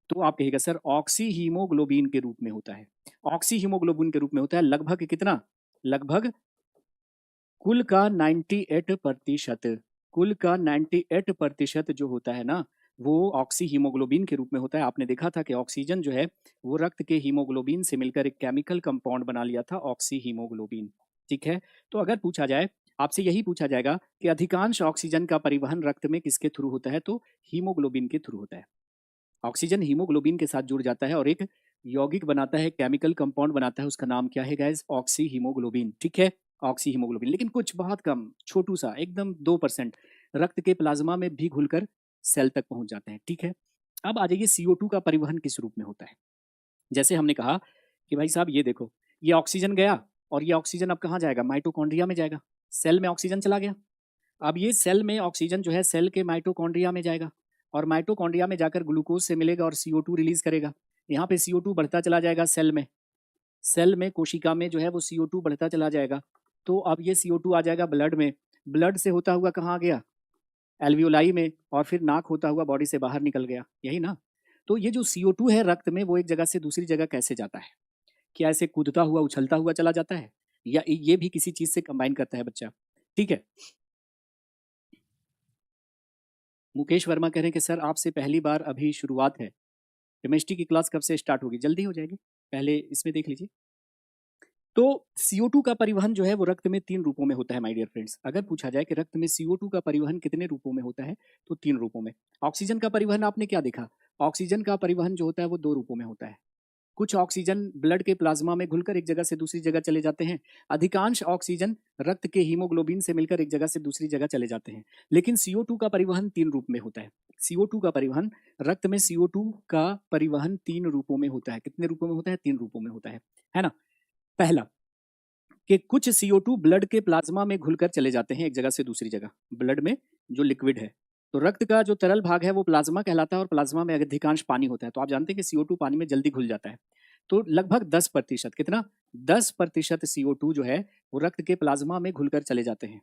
तो आप कहेगा सर ऑक्सी हीमोग्लोबिन के रूप में होता है। ऑक्सी हीमोग्लोबिन के रूप में होता है। लगभग कितना? लगभग कुल का 98%, कुल का 98% जो होता है ना, वो ऑक्सी हीमोग्लोबिन के रूप में होता है। आपने देखा था कि ऑक्सीजन जो है वो रक्त के हीमोग्लोबिन से मिलकर एक केमिकल कंपाउंड बना लिया था, ऑक्सी हीमोग्लोबिन, ठीक है। तो अगर पूछा जाए, आपसे यही पूछा जाएगा कि अधिकांश ऑक्सीजन का परिवहन रक्त में किसके थ्रू होता है, तो हीमोग्लोबिन के थ्रू होता है। ऑक्सीजन हीमोग्लोबिन के साथ जुड़ जाता है और एक यौगिक बनाता है, केमिकल कंपाउंड बनाता है, उसका नाम क्या है गाइस? ऑक्सी हीमोग्लोबिन, ठीक है, ऑक्सी हीमोग्लोबिन। लेकिन कुछ बहुत कम, छोटू सा, एकदम 2% रक्त के प्लाज्मा में भी घुलकर सेल तक पहुंच जाते हैं, ठीक है। अब आ जाइए CO2 का परिवहन किस रूप में होता है। जैसे हमने कहा कि भाई साहब ये देखो, ये ऑक्सीजन गया और ये ऑक्सीजन अब कहाँ जाएगा? माइटोकॉन्ड्रिया में जाएगा। सेल में ऑक्सीजन चला गया, अब ये सेल में ऑक्सीजन जो है सेल के माइटोकॉन्ड्रिया में जाएगा और माइटोकॉन्ड्रिया में जाकर ग्लूकोज से मिलेगा और CO2 रिलीज करेगा। यहाँ पे CO2 बढ़ता चला जाएगा सेल में, सेल में कोशिका में जो है वो CO2 बढ़ता चला जाएगा। तो अब ये CO2 आ जाएगा ब्लड में, ब्लड से होता हुआ कहाँ गया? एल्वियोलाई में, और फिर नाक होता हुआ बॉडी से बाहर निकल गया, यही ना। तो ये जो CO2 है रक्त में, वो एक जगह से दूसरी जगह कैसे जाता है? क्या ऐसे कूदता हुआ उछलता हुआ चला जाता है, या ये भी किसी चीज से कंबाइन करता है बच्चा? ठीक है। मुकेश वर्मा कह रहे हैं कि सर आपसे पहली बार अभी शुरुआत है, केमिस्ट्री की क्लास कब से स्टार्ट होगी? जल्दी हो जाएगी, पहले इसमें देख लीजिए। तो CO2 का परिवहन जो है वो रक्त में 3 रूपों में होता है माय डियर फ्रेंड्स। अगर पूछा जाए कि रक्त में CO2 का परिवहन कितने रूपों में होता है, तो 3 रूपों में। ऑक्सीजन का परिवहन आपने क्या देखा? ऑक्सीजन का परिवहन जो होता है वो 2 रूपों में होता है। कुछ ऑक्सीजन ब्लड के प्लाज्मा में घुलकर एक जगह से दूसरी जगह चले जाते हैं। अधिकांश ऑक्सीजन रक्त के हीमोग्लोबिन से मिलकर एक जगह से दूसरी जगह चले जाते हैं। लेकिन CO2 का परिवहन 3 रूप में होता है। CO2 का परिवहन, रक्त में CO2 का परिवहन 3 रूपों में होता है। कितने रूपों में होता है? 3 रूपों में होता है ना। पहला कि कुछ CO2 ब्लड के प्लाज्मा में घुलकर चले जाते हैं एक जगह से दूसरी जगह, ब्लड में जो लिक्विड है। तो रक्त का जो तरल भाग है वो प्लाज्मा कहलाता है और प्लाज्मा में अधिकांश पानी होता है। तो आप जानते हैं कि CO2 पानी में जल्दी घुल जाता है। तो लगभग 10%, कितना? 10% CO2 जो है वो रक्त के प्लाज्मा में घुलकर चले जाते हैं।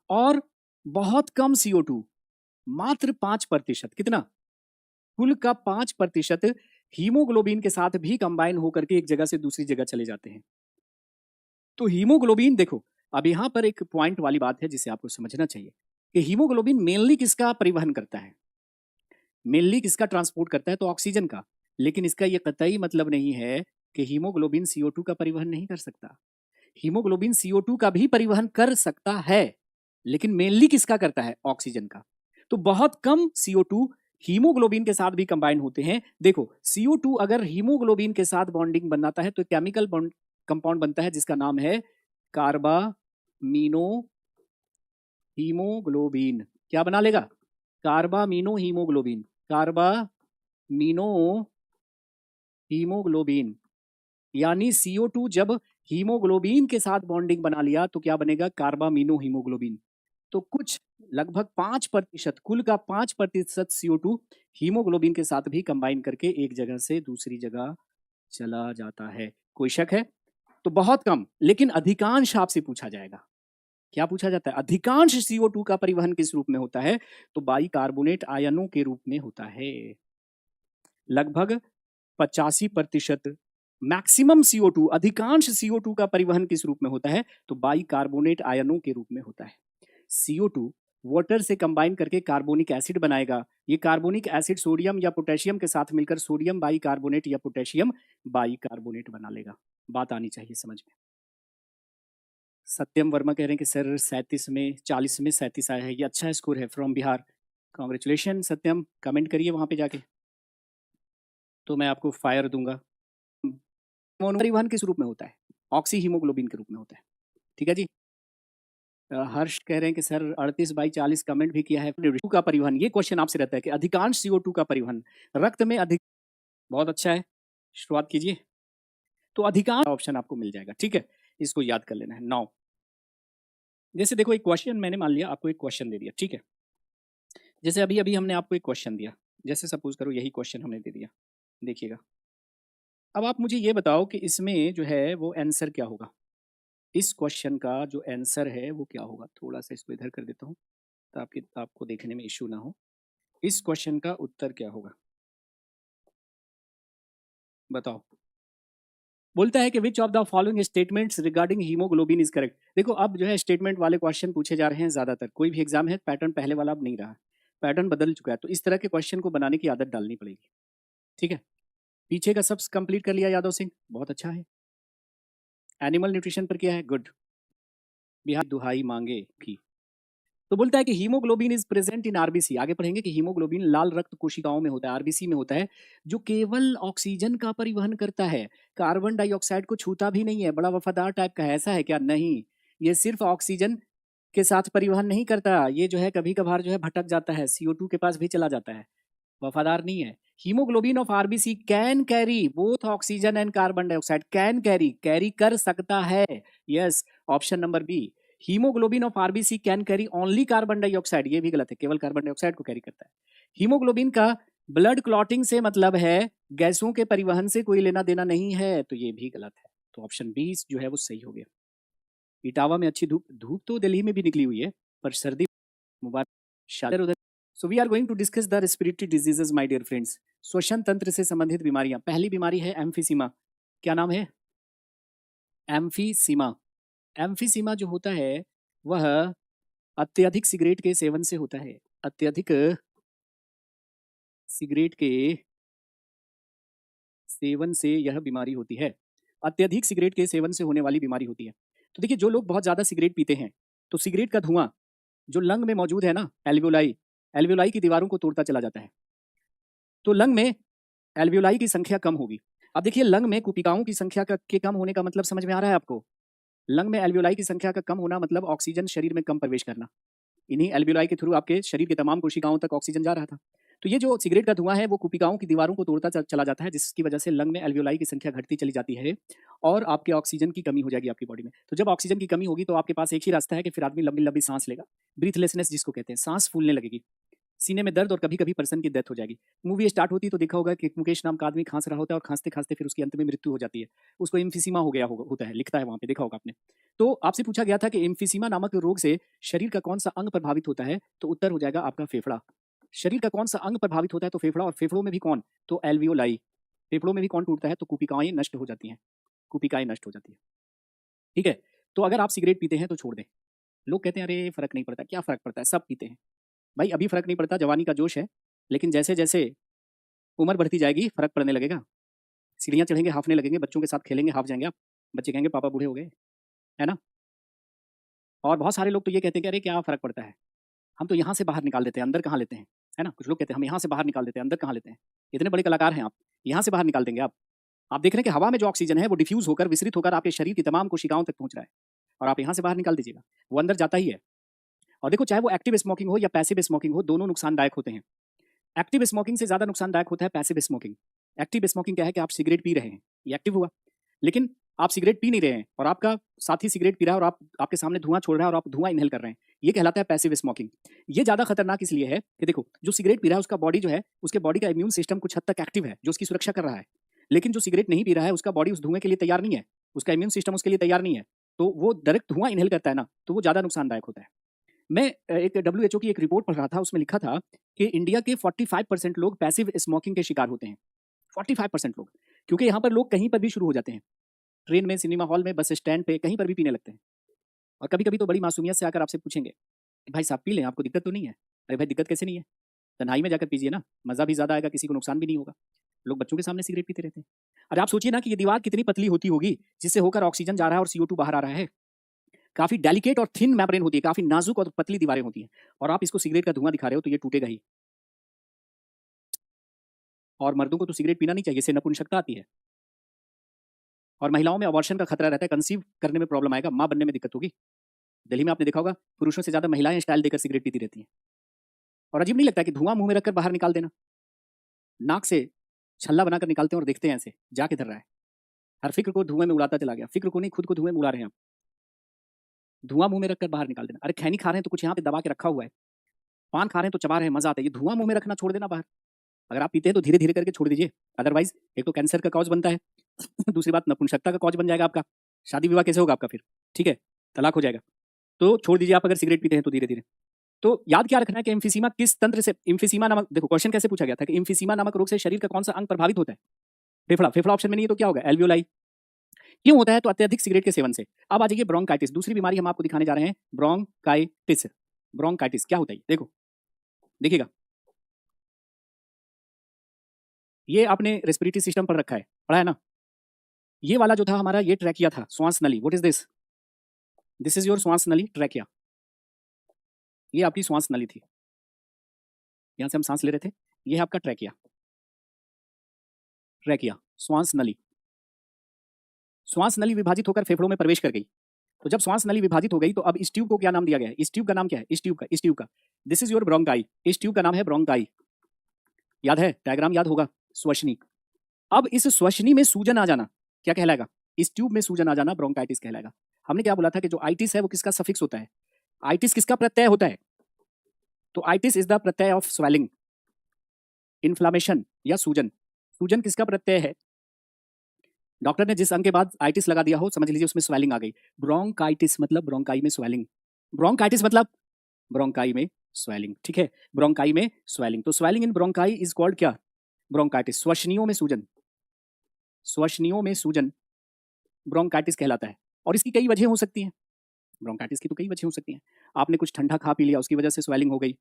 और बहुत कम CO2, मात्र 5%, कितना? कुल का 5% हीमोग्लोबिन के साथ भी कंबाइन होकर के एक जगह से दूसरी जगह चले जाते हैं। तो हीमोग्लोबिन देखो, अब यहाँ पर एक पॉइंट वाली बात है जिसे आपको समझना चाहिए कि हीमोग्लोबिन मेनली किसका परिवहन करता है? मेनली किसका ट्रांसपोर्ट करता है? तो ऑक्सीजन का। लेकिन इसका ये कतई मतलब नहीं है कि हीमोग्लोबिन CO2 का परिवहन नहीं कर सकता। हीमोग्लोबिन CO2 का भी परिवहन कर सकता है, लेकिन मेनली किसका करता है? ऑक्सीजन का। तो बहुत कम CO2 हीमोग्लोबिन के साथ भी कंबाइन होते हैं। देखो, CO2 अगर हीमोग्लोबिन के साथ बॉन्डिंग बनाता है तो केमिकल बॉन्ड कंपाउंड बनता है जिसका नाम है कार्बामीनो हीमोग्लोबिन। क्या बना लेगा? कार्बामीनो हीमोग्लोबिन, कार्बामीनो हीमोग्लोबिन। यानी CO2 जब हीमोग्लोबिन के साथ बॉन्डिंग बना लिया तो क्या बनेगा? Carbamino haemoglobin. तो कुछ लगभग 5% कुल का 5% CO2 हीमोग्लोबिन के साथ भी कंबाइन करके एक जगह से दूसरी जगह चला जाता है। कोई शक है? तो बहुत कम, लेकिन अधिकांश आपसे पूछा जाएगा। क्या पूछा जाता है? अधिकांश CO2 का परिवहन किस रूप में होता है? तो बाइकार्बोनेट आयनों के रूप में होता है। लगभग 85% मैक्सिमम CO2, अधिकांश CO2 का परिवहन किस रूप में होता है? तो बाइकार्बोनेट आयनों के रूप में होता है। CO2 वाटर से कंबाइन करके कार्बोनिक एसिड बनाएगा। ये कार्बोनिक एसिड सोडियम या पोटेशियम के साथ मिलकर सोडियम बाइकार्बोनेट या पोटेशियम बाइकार्बोनेट बना लेगा। बात आनी चाहिए समझ में। सत्यम वर्मा कह रहे हैं कि सर 37 में 40 में 37 आया है, ये अच्छा स्कोर है, from Bihar. Congratulation Satyam, comment करिए वहां पे जाके, तो मैं आपको फायर दूंगा। परिवहन किस रूप में होता है? ऑक्सी हीमोग्लोबिन के रूप में होता है। ठीक है जी। हर्ष कह रहे हैं कि सर 38/40 कमेंट भी किया है। CO2 का परिवहन, ये क्वेश्चन आपसे रहता है कि अधिकांश CO2 का परिवहन रक्त में अधिक। बहुत अच्छा है, शुरुआत कीजिए। तो अधिकांश ऑप्शन आपको मिल जाएगा। ठीक है, इसको याद कर लेना है। 9 जैसे देखो, एक क्वेश्चन मैंने मान लिया आपको, एक क्वेश्चन दे दिया। ठीक है, जैसे अभी अभी हमने आपको एक क्वेश्चन दिया, जैसे सपोज करो यही क्वेश्चन हमने दे दिया, देखिएगा। अब आप मुझे ये बताओ कि इसमें जो है वो आंसर क्या होगा। इस क्वेश्चन का जो आंसर है वो क्या होगा। थोड़ा सा इसको इधर कर देता हूँ ताकि आपको देखने में इश्यू ना हो। इस क्वेश्चन का उत्तर क्या होगा बताओ। बोलता है कि which of the following statements regarding haemoglobin is correct. देखो अब जो है स्टेटमेंट वाले क्वेश्चन पूछे जा रहे हैं ज्यादातर, कोई भी एग्जाम है पैटर्न पहले वाला अब नहीं रहा, पैटर्न बदल चुका है। तो इस तरह के क्वेश्चन को बनाने की आदत डालनी पड़ेगी। ठीक है, पीछे का सब कंप्लीट कर लिया यादव सिंह, बहुत अच्छा है। एनिमल न्यूट्रिशन पर क्या है? गुड। बिहार दुहाई मांगे की। तो बोलता है कि haemoglobin is present in RBC. आगे पढ़ेंगे कि हीमोग्लोबिन लाल रक्त कोशिकाओं में होता है, आरबीसी में होता है, जो केवल ऑक्सीजन का परिवहन करता है, कार्बन डाइऑक्साइड को छूता भी नहीं है। बड़ा वफादार टाइप का है, ऐसा है क्या? नहीं, ये सिर्फ ऑक्सीजन के साथ परिवहन नहीं करता, ये जो है कभी कभार जो है भटक जाता है, CO2 के पास भी चला जाता है, वफादार नहीं है। Haemoglobin of RBC can carry both oxygen and carbon dioxide. Can carry, carry कर सकता है। Yes, option number B. Haemoglobin of RBC can carry only carbon dioxide, ये भी गलत है, केवल कार्बन डाइऑक्साइड को कैरी करता है। हीमोग्लोबिन का ब्लड क्लॉटिंग से मतलब है, गैसों के परिवहन से कोई लेना देना नहीं है, तो ये भी गलत है। तो ऑप्शन बी जो है वो सही हो गया। इटावा में अच्छी धूप, धूप तो दिल्ली में भी निकली हुई है, पर सर्दी मुबारक शादर उधर। So we are going to discuss the respiratory diseases my dear friends. श्वसन तंत्र से संबंधित बीमारियां। पहली बीमारी है एम्फीसीमा। क्या नाम है? एम्फीसीमा। एम्फीसीमा जो होता है वह अत्यधिक सिगरेट के सेवन से होता है। अत्यधिक सिगरेट के सेवन से यह बीमारी होती है। अत्यधिक सिगरेट के सेवन से होने वाली बीमारी होती है। तो देखिए, जो लोग बहुत ज्यादा सिगरेट पीते हैं तो सिगरेट का धुआं जो लंग में मौजूद है ना, एल्वियोलाई, एल्वियोलाई की दीवारों को तोड़ता चला जाता है। तो लंग में एल्वियोलाई की संख्या कम होगी। अब देखिए, लंग में कुपिकाओं की संख्या के कम होने का मतलब समझ में आ रहा है आपको? लंग में एल्वियोलाई की संख्या का कम होना मतलब ऑक्सीजन शरीर में कम प्रवेश करना। इन्हीं एल्वियोलाई के थ्रू आपके शरीर के तमाम कोशिकाओं तक ऑक्सीजन जा रहा था। तो ये जो सिगरेट का धुआं है वो कुपिकाओं की दीवारों को तोड़ता चला जाता है, जिसकी वजह से लंग में एल्वियोलाई की संख्या घटती चली जाती है और आपके ऑक्सीजन की कमी हो जाएगी आपकी बॉडी में। तो जब ऑक्सीजन की कमी होगी तो आपके पास एक ही रास्ता है कि फिर आदमी लंबी लंबी सांस लेगा, ब्रीथलेसनेस जिसको कहते हैं, सांस फूलने लगेगी, सीने में दर्द और कभी कभी पर्सन की डेथ हो जाएगी। मूवी स्टार्ट होती तो देखा होगा कि मुकेश नाम का आदमी खांस रहा होता है और खांसते खांसते फिर उसकी अंत में मृत्यु हो जाती है। उसको एम्फीसीमा हो गया होता है, लिखता है वहां पे, देखा होगा आपने। तो आपसे पूछा गया था कि एम्फीसीमा नामक रोग से शरीर का कौन सा अंग प्रभावित होता है, तो उत्तर हो जाएगा आपका फेफड़ा। शरीर का कौन सा अंग प्रभावित होता है? तो फेफड़ा। और फेफड़ों में भी कौन? तो एल्वियोलाई। फेफड़ों में भी कौन टूटता है? तो कुपिकाएं नष्ट हो जाती हैं, कुपिकाएं नष्ट हो जाती है। ठीक है, तो अगर आप सिगरेट पीते हैं तो छोड़ दें। लोग कहते हैं अरे फर्क नहीं पड़ता, क्या फर्क पड़ता है, सब पीते हैं। भाई अभी फर्क नहीं पड़ता, जवानी का जोश है, लेकिन जैसे जैसे उम्र बढ़ती जाएगी फर्क पड़ने लगेगा। सीढ़ियाँ चढ़ेंगे हाफने लगेंगे, बच्चों के साथ खेलेंगे हाफ जाएंगे आप, बच्चे कहेंगे पापा बूढ़े हो गए, है ना। और बहुत सारे लोग तो ये कहते हैं कि अरे क्या फर्क पड़ता है, हम तो यहाँ से बाहर निकाल देते हैं, अंदर कहाँ लेते हैं, है ना। कुछ लोग कहते हैं हम यहाँ से बाहर निकाल देते हैं, अंदर कहाँ लेते हैं। इतने बड़े कलाकार हैं आप, यहाँ से बाहर निकाल देंगे आप देख रहे हैं कि हवा में जो ऑक्सीजन है वो डिफ्यूज होकर, विसरित होकर आपके शरीर की तमाम कोशिकाओं तक पहुंच रहा है, और आप यहाँ से बाहर निकाल दीजिएगा, वो अंदर जाता ही है। और देखो, चाहे वो एक्टिव स्मोकिंग हो या पैसिव स्मोकिंग हो, दोनों नुकसानदायक होते हैं। एक्टिव स्मोकिंग से ज्यादा नुकसानदायक होता है पैसिव स्मोकिंग। एक्टिव स्मोकिंग क्या है कि आप सिगरेट पी रहे हैं, ये एक्टिव हुआ, लेकिन आप सिगरेट पी नहीं रहे हैं और आपका साथी सिगरेट पी रहा है और आपके सामने धुआं छोड़ रहा है और आप धुआं इनहेल कर रहे हैं, ये कहलाता है पैसिव स्मोकिंग। ये ज़्यादा खतरनाक इसलिए है कि देखो, जो सिगरेट पी रहा है उसका बॉडी जो है, उसके बॉडी का इम्यून सिस्टम कुछ हद तक एक्टिव है, जो उसकी सुरक्षा कर रहा है। लेकिन जो सिगरेट नहीं पी रहा है, उसका बॉडी उस धुएँ के लिए तैयार नहीं है, उसका इम्यून सिस्टम उसके लिए तैयार नहीं है, तो वो डायरेक्ट धुआं इनहेल करता है ना, तो वो ज़्यादा नुकसानदायक होता है। मैं एक डब्ल्यूएचओ की एक रिपोर्ट पढ़ रहा था, उसमें लिखा था कि इंडिया के 45% लोग पैसिव स्मोकिंग के शिकार होते हैं। 45% लोग, क्योंकि यहाँ पर लोग कहीं पर भी शुरू हो जाते हैं, ट्रेन में, सिनेमा हॉल में, बस स्टैंड पे, कहीं पर भी पीने लगते हैं। और कभी-कभी तो बड़ी मासूमियत से आकर आपसे पूछेंगे, भाई साहब पी लें, आपको दिक्कत तो नहीं है? अरे भाई दिक्कत कैसे नहीं है? तन्हाई में जाकर पीजिए ना, मज़ा भी ज़्यादा आएगा, किसी को नुकसान भी नहीं होगा। लोग बच्चों के सामने सिगरेट पीते रहते हैं। अरे आप सोचिए ना कि ये दीवार कितनी पतली होती होगी, जिससे होकर ऑक्सीजन जा रहा है और CO2 बाहर आ रहा है। काफ़ी डेलिकेट और थिन मेम्ब्रेन होती है, काफ़ी नाजुक और पतली दीवारें होती हैं, और आप इसको सिगरेट का धुआं दिखा रहे हो तो ये टूटेगा ही। और मर्दों को तो सिगरेट पीना नहीं चाहिए, इससे नपुंसकता आती है। और महिलाओं में अबॉर्शन का खतरा रहता है, कंसीव करने में प्रॉब्लम आएगा, माँ बनने में दिक्कत होगी। दिल्ली में आपने देखा होगा, पुरुषों से ज़्यादा महिलाएं स्टाइल देकर सिगरेट पीती रहती हैं। और अजीब नहीं लगता कि धुआं मुंह में रखकर बाहर निकाल देना, नाक से छल्ला बनाकर निकालते हैं और देखते हैं ऐसे जा किधर रहा है। हर फिक्र को धुएं में उड़ाता चला गया, फिक्र को नहीं, खुद को धुएं में उड़ा रहे हैं आप। धुआं मुंह में रखकर बाहर निकाल देना। अरे खैनी खा रहे हैं तो कुछ यहाँ पे दबा के रखा हुआ है, पान खा रहे हैं तो चबा रहे हैं, मजा आता है। ये धुआं मुंह में रखना छोड़ देना बाहर। अगर आप पीते हैं तो धीरे धीरे करके छोड़ दीजिए, अदरवाइज एक तो कैंसर का कॉज बनता है दूसरी बात नपुंसकता का कॉज बन जाएगा आपका, शादी विवाह कैसे होगा आपका फिर, ठीक है, तलाक हो जाएगा। तो छोड़ दीजिए आप अगर सिगरेट पीते हैं तो धीरे धीरे। तो याद क्या रखना है कि एम्फिसीमा किस तंत्र से, एम्फिसीमा नामक, देखो क्वेश्चन कैसे पूछा गया था कि एम्फिसीमा नामक रोग से शरीर का कौन सा अंग प्रभावित होता है? फेफड़ा। फेफड़ा ऑप्शन में नहीं है तो क्या होगा? एल्वियोलाई। क्यों होता है? तो अत्यधिक सिगरेट के सेवन से। अब आ जाइए ब्रोंकाइटिस, दूसरी बीमारी हम आपको दिखाने जा रहे हैं, ब्रोंकाइटिस। ब्रोंकाइटिस क्या होता है? देखो, देखिएगा, ये आपने रेस्पिरेटरी सिस्टम पर रखा है, पढ़ा है ना? ये वाला जो था हमारा, ये ट्रैकिया था, श्वास नली। What is this? This is your श्वास नली, ट्रैकिया। ये आपकी श्वास नली थी, यहां से हम सांस ले रहे थे। ये है आपका ट्रैकिया। ट्रैकिया, श्वास नली। श्वास नली विभाजित होकर फेफड़ों में प्रवेश कर गई। तो जब श्वास नली विभाजित हो गई तो अब इस ट्यूब को क्या नाम दिया गया है? इस ट्यूब का नाम क्या है? इस ट्यूब का दिस इज योर ब्रोंकाई। इस ट्यूब का नाम है ब्रोंकाई। याद है? डायग्राम याद होगा, श्वसनी। अब इस श्वसनी में सूजन आ जाना क्या कहलाएगा? इस ट्यूब में सूजन आ जाना ब्रोंकाइटिस कहलाएगा। हमने क्या बोला था कि जो आइटिस है वो किसका सफिक्स होता है? आइटिस किसका प्रत्यय होता है? तो itis is the Pratyaya of swelling, inflammation या सूजन। सूजन किसका प्रत्यय है? डॉक्टर ने जिस अंग के बाद आइटिस लगा दिया हो, समझ लीजिए उसमें स्वेलिंग आ गई। ब्रोंकाइटिस मतलब ब्रोंकाई में स्वेलिंग। ब्रोंकाइटिस मतलब ब्रोंकाई में स्वेलिंग, ठीक है, ब्रोंकाई में स्वेलिंग। तो swelling in bronchi is called क्या? ब्रोंकाइटिस। श्वसनियों में सूजन, श्वसनियों में सूजन ब्रोंकाइटिस कहलाता है। और इसकी कई वजह हो सकती हैं, ब्रोंकाइटिस की तो कई वजह हो सकती हैं। आपने कुछ ठंडा खा पी लिया, उसकी वजह से स्वेलिंग हो गई,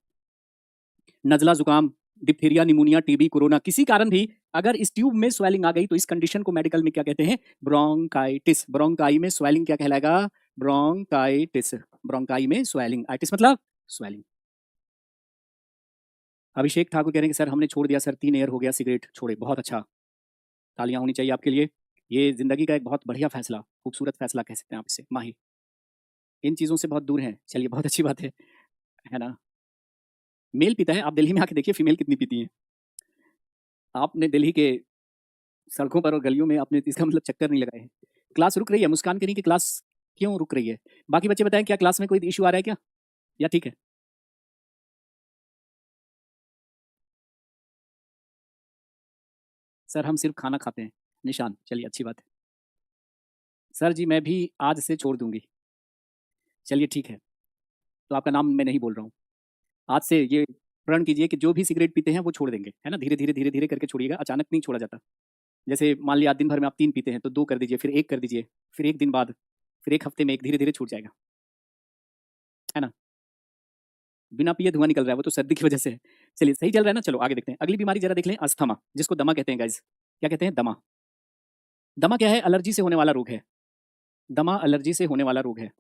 नजला जुकाम, डिप्थीरिया, निमोनिया, टीबी, कोरोना, किसी कारण भी अगर इस ट्यूब में स्वेलिंग आ गई तो इस कंडीशन को मेडिकल में क्या कहते हैं? ब्रोंकाइटिस। ब्रोंकाई में स्वेलिंग क्या कहलाएगा? ब्रोंकाइटिस। ब्रोंकाई में स्वेलिंग, आइटिस मतलब स्वेलिंग। अभिषेक ठाकुर कह रहे हैं कि सर हमने छोड़ दिया सर, 3 ईयर हो गया सिगरेट छोड़े। बहुत अच्छा, तालियां होनी चाहिए आपके लिए। ये जिंदगी का एक बहुत बढ़िया फैसला, खूबसूरत फैसला कह सकते हैं आप इसे। माही इन चीज़ों से बहुत दूर हैं, चलिए बहुत अच्छी बात है ना? मेल पीता है, आप दिल्ली में आके देखिए फीमेल कितनी पीती हैं। आपने दिल्ली के सड़कों पर और गलियों में आपने इसका मतलब चक्कर नहीं लगाए हैं। क्लास रुक रही है, मुस्कान कह रही कि क्लास क्यों रुक रही है? बाकी बच्चे बताएं, क्या क्लास में कोई इशू आ रहा है क्या, या ठीक है? सर हम सिर्फ खाना खाते हैं। निशान, चलिए अच्छी बात है। सर जी मैं भी आज से छोड़ दूंगी। चलिए ठीक है, तो आपका नाम मैं नहीं बोल रहा हूँ। आज से ये प्रण कीजिए कि जो भी सिगरेट पीते हैं वो छोड़ देंगे, है ना? धीरे धीरे धीरे धीरे करके छोड़िएगा, अचानक नहीं छोड़ा जाता। जैसे मान लिया दिन भर में आप 3 पीते हैं तो 2 कर दीजिए, फिर 1 कर दीजिए, फिर 1 दिन बाद, फिर 1 हफ्ते में 1, धीरे धीरे छूट जाएगा, है ना? बिना पिए धुआं निकल रहा है, वो तो सर्दी की वजह से है। चलिए सही चल रहा है ना? चलो आगे देखते हैं। अगली बीमारी जरा देख लें, अस्थमा, जिसको दमा कहते हैं गाइज। क्या कहते हैं? दमा। दमा क्या है? एलर्जी से होने वाला रोग है। दमा एलर्जी से होने वाला रोग है।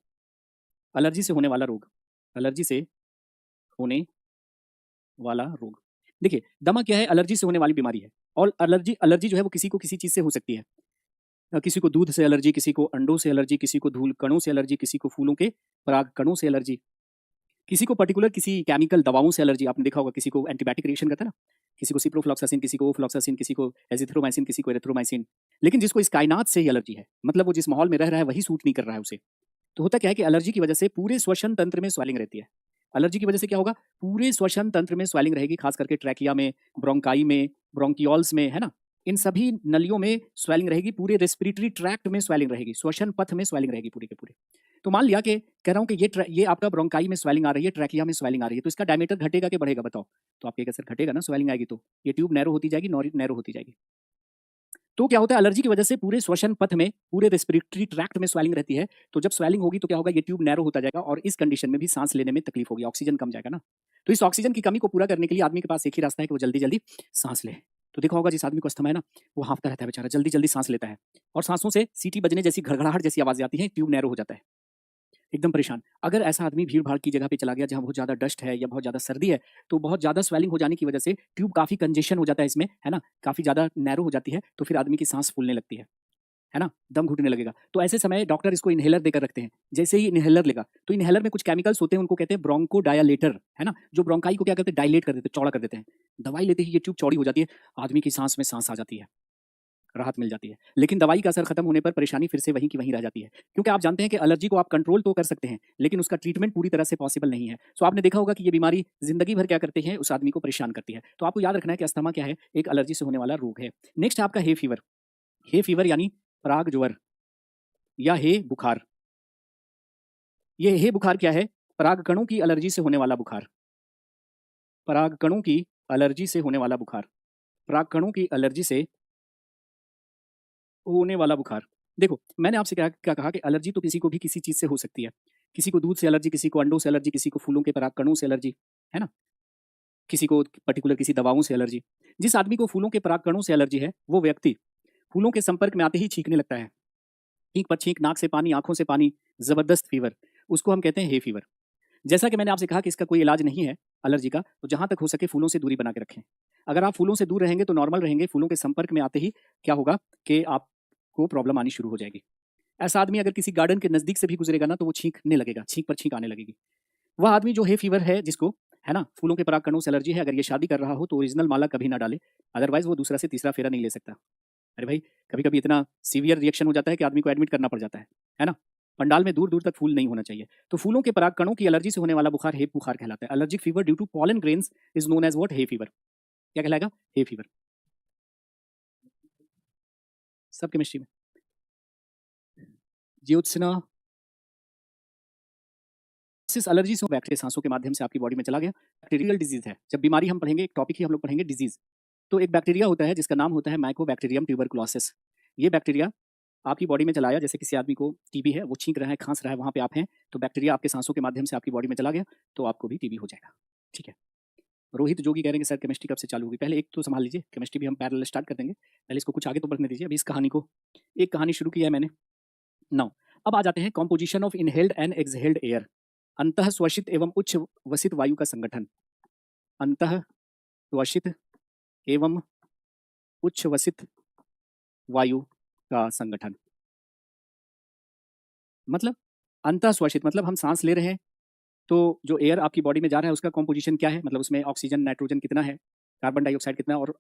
एलर्जी से होने वाला रोग, एलर्जी से होने वाला रोग। देखिए दमा क्या है? एलर्जी से होने वाली बीमारी है। और एलर्जी एलर्जी जो है वो किसी को किसी चीज़ से हो सकती है। किसी को दूध से एलर्जी, किसी को अंडों से एलर्जी, किसी को धूल कणों से एलर्जी, किसी को फूलों के पराग कणों से एलर्जी, किसी को पर्टिकुलर किसी केमिकल दवाओं से एलर्जी। आपने देखा होगा किसी को एंटीबायोटिक रिएक्शन करता है ना, किसी को सिप्रोफ्लॉक्सासिन, किसी को ओफ्लॉक्सासिन, किसी को एजिथ्रोमाइसिन, किसी को एरिथ्रोमाइसिन। लेकिन जिसको इस कायनात से ही एलर्जी है, मतलब वो जिस माहौल में रह रहा है वही सूट नहीं कर रहा है उसे। तो होता क्या है कि एलर्जी की वजह से पूरे श्वसन तंत्र में स्वेलिंग रहती है। एलर्जी की वजह से क्या होगा, पूरे श्वसन तंत्र में स्वेलिंग रहेगी, खास करके ट्रैकिया में, ब्रोंकाई में, ब्रोंकियोल्स में, है ना? इन सभी नलियों में स्वेलिंग रहेगी, पूरे रेस्पिरेटरी ट्रैक्ट में स्वेलिंग रहेगी, श्वसन पथ में स्वेलिंग रहेगी पूरी के पूरे। तो मान लिया कि कह रहा हूँ कि ये आपका ब्रोंकाई में स्वेलिंग आ रही है, ट्रैकिया में स्वेलिंग आ रही है, तो इसका डायमीटर घटेगा कि बढ़ेगा बताओ? तो आप कहेंगे सर घटेगा ना, स्वेलिंग आएगी तो। ये ट्यूब नैरो होती जाएगी, नैरो होती जाएगी। तो क्या होता है, एलर्जी की वजह से पूरे श्वसन पथ में, पूरे रेस्पिरेटरी ट्रैक्ट में स्वेलिंग रहती है। तो जब स्वेलिंग होगी तो क्या होगा, ये ट्यूब नैरो होता जाएगा और इस कंडीशन में भी सांस लेने में तकलीफ होगी, ऑक्सीजन कम जाएगा ना। तो इस ऑक्सीजन की कमी को पूरा करने के लिए आदमी के पास एक ही रास्ता है कि वो जल्दी जल्दी सांस ले। तो देखा होगा जिस आदमी को अस्थमा है ना, वो हाँफता रहता है बेचारा, जल्दी जल्दी सांस लेता है और सांसों से सीटी बजने जैसी, घड़घड़ाहट जैसी आवाज आती है, ट्यूब नैरो हो जाता है, एकदम परेशान। अगर ऐसा आदमी भीड़-भाड़ की जगह पे चला गया जहाँ बहुत ज़्यादा डस्ट है या बहुत ज़्यादा सर्दी है, तो बहुत ज़्यादा स्वेलिंग हो जाने की वजह से ट्यूब काफ़ी कंजेशन हो जाता है इसमें, है ना? काफ़ी ज़्यादा नैरो हो जाती है, तो फिर आदमी की सांस फूलने लगती है ना? दम घुटने लगेगा। तो ऐसे समय डॉक्टर इसको इन्हेलर देकर रखते हैं। जैसे ही इन्हेलर लेगा, तो इन्हेलर में कुछ केमिकल्स होते हैं, उनको कहते हैं ब्रोंकोडायलेटर, है ना? जो ब्रोंकाई को क्या करते हैं, डायलेट कर देते हैं, चौड़ा कर देते हैं। दवाई लेते ही ये ट्यूब चौड़ी हो जाती है, आदमी की सांस में सांस आ जाती है। राहत मिल जाती है। लेकिन दवाई का असर खत्म होने पर परेशानी फिर से वहीं की वहीं रह जाती है। क्योंकि आप जानते हैं कि एलर्जी को आप कंट्रोल तो कर सकते हैं, लेकिन उसका ट्रीटमेंट पूरी तरह से पॉसिबल नहीं है। सो आपने देखा होगा कि ये बीमारी ज़िंदगी भर क्या करती है, उस आदमी को परेशान करती है। तो आपको याद रखना है कि अस्थमा क्या है, एक एलर्जी से होने वाला रोग है। नेक्स्ट है आपका हे फीवर। हे फीवर यानी पराग ज्वर या हे बुखार। ये हे बुखार क्या है? पराग कणों की एलर्जी से होने वाला बुखार। पराग कणों की एलर्जी से होने वाला बुखार। पराग कणों की एलर्जी से होने वाला बुखार। देखो, मैंने आपसे क्या क्या कहा कि एलर्जी तो किसी को भी किसी चीज़ से हो सकती है। किसी को दूध से एलर्जी, किसी को अंडों से एलर्जी, किसी को फूलों के परागकणों से एलर्जी, है ना? किसी को पर्टिकुलर किसी दवाओं से एलर्जी। जिस आदमी को फूलों के परागकणों से एलर्जी है, वो व्यक्ति फूलों के संपर्क में आते ही छींकने लगता है। छींक पर छींक, नाक से पानी, आँखों से पानी, ज़बरदस्त फ़ीवर, उसको हम कहते हैं हे फ़ीवर। जैसा कि मैंने आपसे कहा कि इसका कोई इलाज नहीं है एलर्जी का, तो जहाँ तक हो सके फूलों से दूरी बना के रखें। अगर आप फूलों से दूर रहेंगे तो नॉर्मल रहेंगे, फूलों के संपर्क में आते ही क्या होगा कि आपको प्रॉब्लम आनी शुरू हो जाएगी। ऐसा आदमी अगर किसी गार्डन के नज़दीक से भी गुजरेगा ना, तो वो छींकने लगेगा, छींक पर छींक आने लगेगी। वह आदमी जो हे फीवर है जिसको, है ना, फूलों के परागकणों से एलर्जी है, अगर ये शादी कर रहा हो तो ओरिजिनल माला कभी ना डाले, अदरवाइज़ वो दूसरा से तीसरा फेरा नहीं ले सकता। अरे भाई, कभी-कभी इतना सीवियर रिएक्शन हो जाता है कि आदमी को एडमिट करना पड़ जाता है ना? पंडाल में दूर-दूर तक फूल नहीं होना चाहिए। तो फूलों के परागकणों की एलर्जी से होने वाला बुखार हे बुखार कहलाता है। Allergic fever due to pollen grains is known as what? Hay fever. क्या कहलाएगा? Hay fever. सब केमिस्ट्री में। ज्योत्सना सिस एलर्जी से बैक्टीरिया सांसों के माध्यम से आपकी बॉडी में चला गया, बैक्टीरियल डिजीज़ है। जब बीमारी हम पढ़ेंगे, एक टॉपिक ही हम लोग पढ़ेंगे डिजीज़। तो एक बैक्टीरिया होता है जिसका नाम होता है माइकोबैक्टीरियम ट्यूबरकुलोसिस। ये बैक्टीरिया आपकी बॉडी में चला आया, जैसे किसी आदमी को टीबी है, वो छींक रहा है, खाँस रहा है, वहाँ पे आप हैं, तो बैक्टीरिया आपके सांसों के माध्यम से आपकी बॉडी में चला गया, तो आपको भी टीबी हो जाएगा। ठीक है। रोहित जोगी कह रहे हैं कि सर केमिस्ट्री कब से चालू होगी? पहले एक तो संभाल लीजिए, केमिस्ट्री भी हम पैरेलल स्टार्ट कर देंगे। पहले इसको कुछ आगे तो बढ़ने दीजिए। अभी इस कहानी को, एक कहानी शुरू की है मैंने। नाउ अब आ जाते हैं composition of inhaled and exhaled air. अंतः श्वसित एवं उच्च वसित वायु का संगठन। अंतः श्वसित एवं उच्च वसित वायु का संगठन। मतलब अंतः श्वसित मतलब हम सांस ले रहे हैं, तो जो एयर आपकी बॉडी में जा रहा है उसका कंपोजिशन क्या है, मतलब उसमें ऑक्सीजन, नाइट्रोजन कितना है, कार्बन डाइऑक्साइड कितना है, और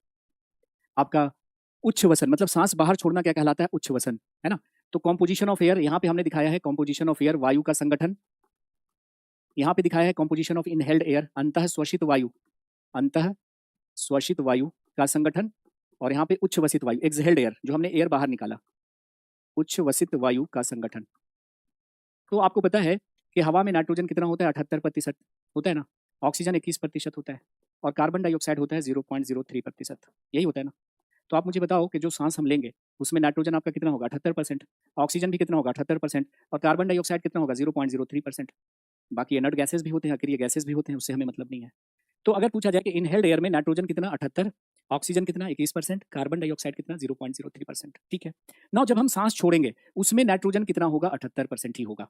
आपका उच्च वसन मतलब सांस बाहर छोड़ना क्या कहलाता है? उच्च वसन, है ना? तो कंपोजिशन ऑफ एयर यहाँ पे हमने दिखाया है, कंपोजिशन ऑफ एयर वायु का संगठन। यहाँ पे दिखाया है कंपोजिशन ऑफ इनहेल्ड एयर, अंतः श्वसित वायु, अंतः श्वसित वायु का संगठन। और यहाँ पे उच्च वसित वायु, एक्सहेल्ड एयर, जो हमने एयर बाहर निकाला, उच्च वसित वायु का संगठन। तो आपको पता है कि हवा में नाइट्रोजन कितना होता है? 78% होता है ना, ऑक्सीजन 21% होता है, और कार्बन डाइऑक्साइड होता है 0.03%। यही होता है ना? तो आप मुझे बताओ कि जो सांस हम लेंगे उसमें नाइट्रोजन आपका कितना होगा? 78%, ऑक्सीजन भी कितना होगा? 78%, और कार्बन डाइऑक्साइड कितना होगा? 0.03%। बाकी इनर्ट गैसेस भी होते हैं, अक्रिय गैसेस भी होते हैं, उससे हमें मतलब नहीं है। तो अगर पूछा जाए कि इनहेल्ड एयर में नाइट्रोजन कितना? 78, ऑक्सीजन कितना? 21%, कार्बन डाइऑक्साइड कितना? 0.03%। ठीक है। नाउ जब हम सांस छोड़ेंगे उसमें नाइट्रोजन कितना होगा? 78% ही होगा।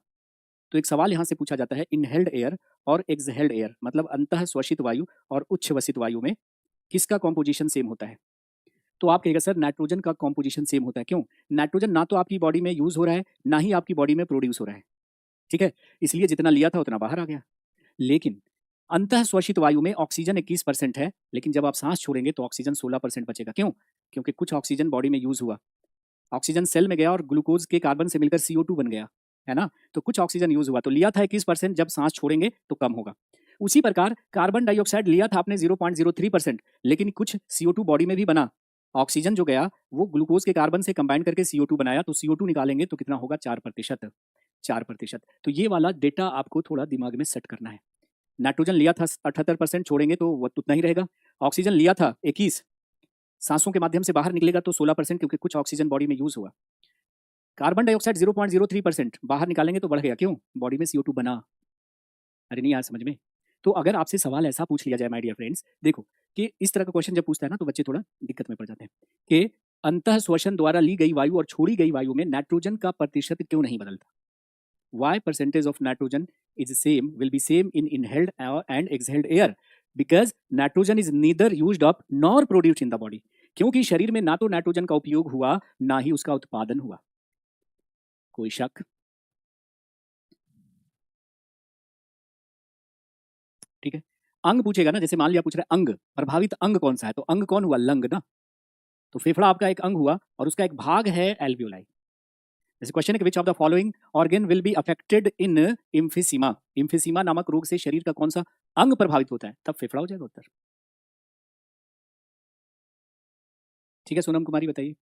तो एक सवाल यहाँ से पूछा जाता है, इनहेल्ड एयर और एक्सहेल्ड एयर मतलब अंतः श्वसित वायु और उच्च वसित वायु में किसका कॉम्पोजिशन सेम होता है? तो आप कहेगा सर नाइट्रोजन का कॉम्पोजिशन सेम होता है। क्यों? नाइट्रोजन ना तो आपकी बॉडी में यूज हो रहा है, ना ही आपकी बॉडी में प्रोड्यूस हो रहा है। ठीक है, इसलिए जितना लिया था उतना बाहर आ गया। लेकिन अंतः श्वसित वायु में ऑक्सीजन 21% है, लेकिन जब आप सांस छोड़ेंगे तो ऑक्सीजन 16% बचेगा। क्यों? क्योंकि कुछ ऑक्सीजन बॉडी में यूज हुआ, ऑक्सीजन सेल में गया और ग्लूकोज के कार्बन से मिलकर CO2 बन गया, है ना? तो कुछ ऑक्सीजन यूज हुआ, तो लिया था 21%, जब सांस छोड़ेंगे तो कम होगा। उसी प्रकार कार्बन डाइऑक्साइड लिया था आपने 0.03%, लेकिन कुछ CO2 बॉडी में भी बना। ऑक्सीजन जो गया वो ग्लूकोज के कार्बन से कंबाइन करके CO2 बनाया, तो CO2 निकालेंगे तो कितना होगा? 4%। 4%। तो ये वाला डेटा आपको थोड़ा दिमाग में सेट करना है। नाइट्रोजन लिया था 78%, छोड़ेंगे तो वो उतना ही रहेगा। ऑक्सीजन लिया था 21, सांसों के माध्यम से बाहर निकलेगा तो 16%, क्योंकि कुछ ऑक्सीजन बॉडी में यूज हुआ। कार्बन डाइऑक्साइड 0.03%, बाहर निकालेंगे तो बढ़ गया। क्यों? बॉडी में CO2 बना। अरे नहीं आया समझ में? तो अगर आपसे सवाल ऐसा पूछ लिया जाए माय डियर फ्रेंड्स, देखो कि इस तरह का क्वेश्चन जब पूछता है ना तो बच्चे थोड़ा दिक्कत में पड़ जाते हैं कि अंतः श्वसन द्वारा ली गई वायु और छोड़ी गई वायु में नाइट्रोजन का प्रतिशत क्यों नहीं बदलता? Why percentage of nitrogen is same will be same in inhaled and exhaled air? Because nitrogen is neither used up nor produced in the body. क्योंकि शरीर में ना तो नाइट्रोजन का उपयोग हुआ ना ही उसका उत्पादन हुआ। कोई शक? ठीक है। अंग पूछेगा ना, जैसे मान लिया पूछ रहा है अंग, प्रभावित अंग कौन सा है, तो अंग कौन हुआ? लंग ना। तो फेफड़ा आपका एक अंग हुआ और उसका एक भाग है एल्वियोलाई। जैसे क्वेश्चन है कि which of the following organ will be affected in emphysema? Emphysema नामक रोग से शरीर का कौन सा अंग प्रभावित होता है? तब फेफड़ा हो जाएगा उत्तर। ठीक है, सोनम कुमारी बताइए।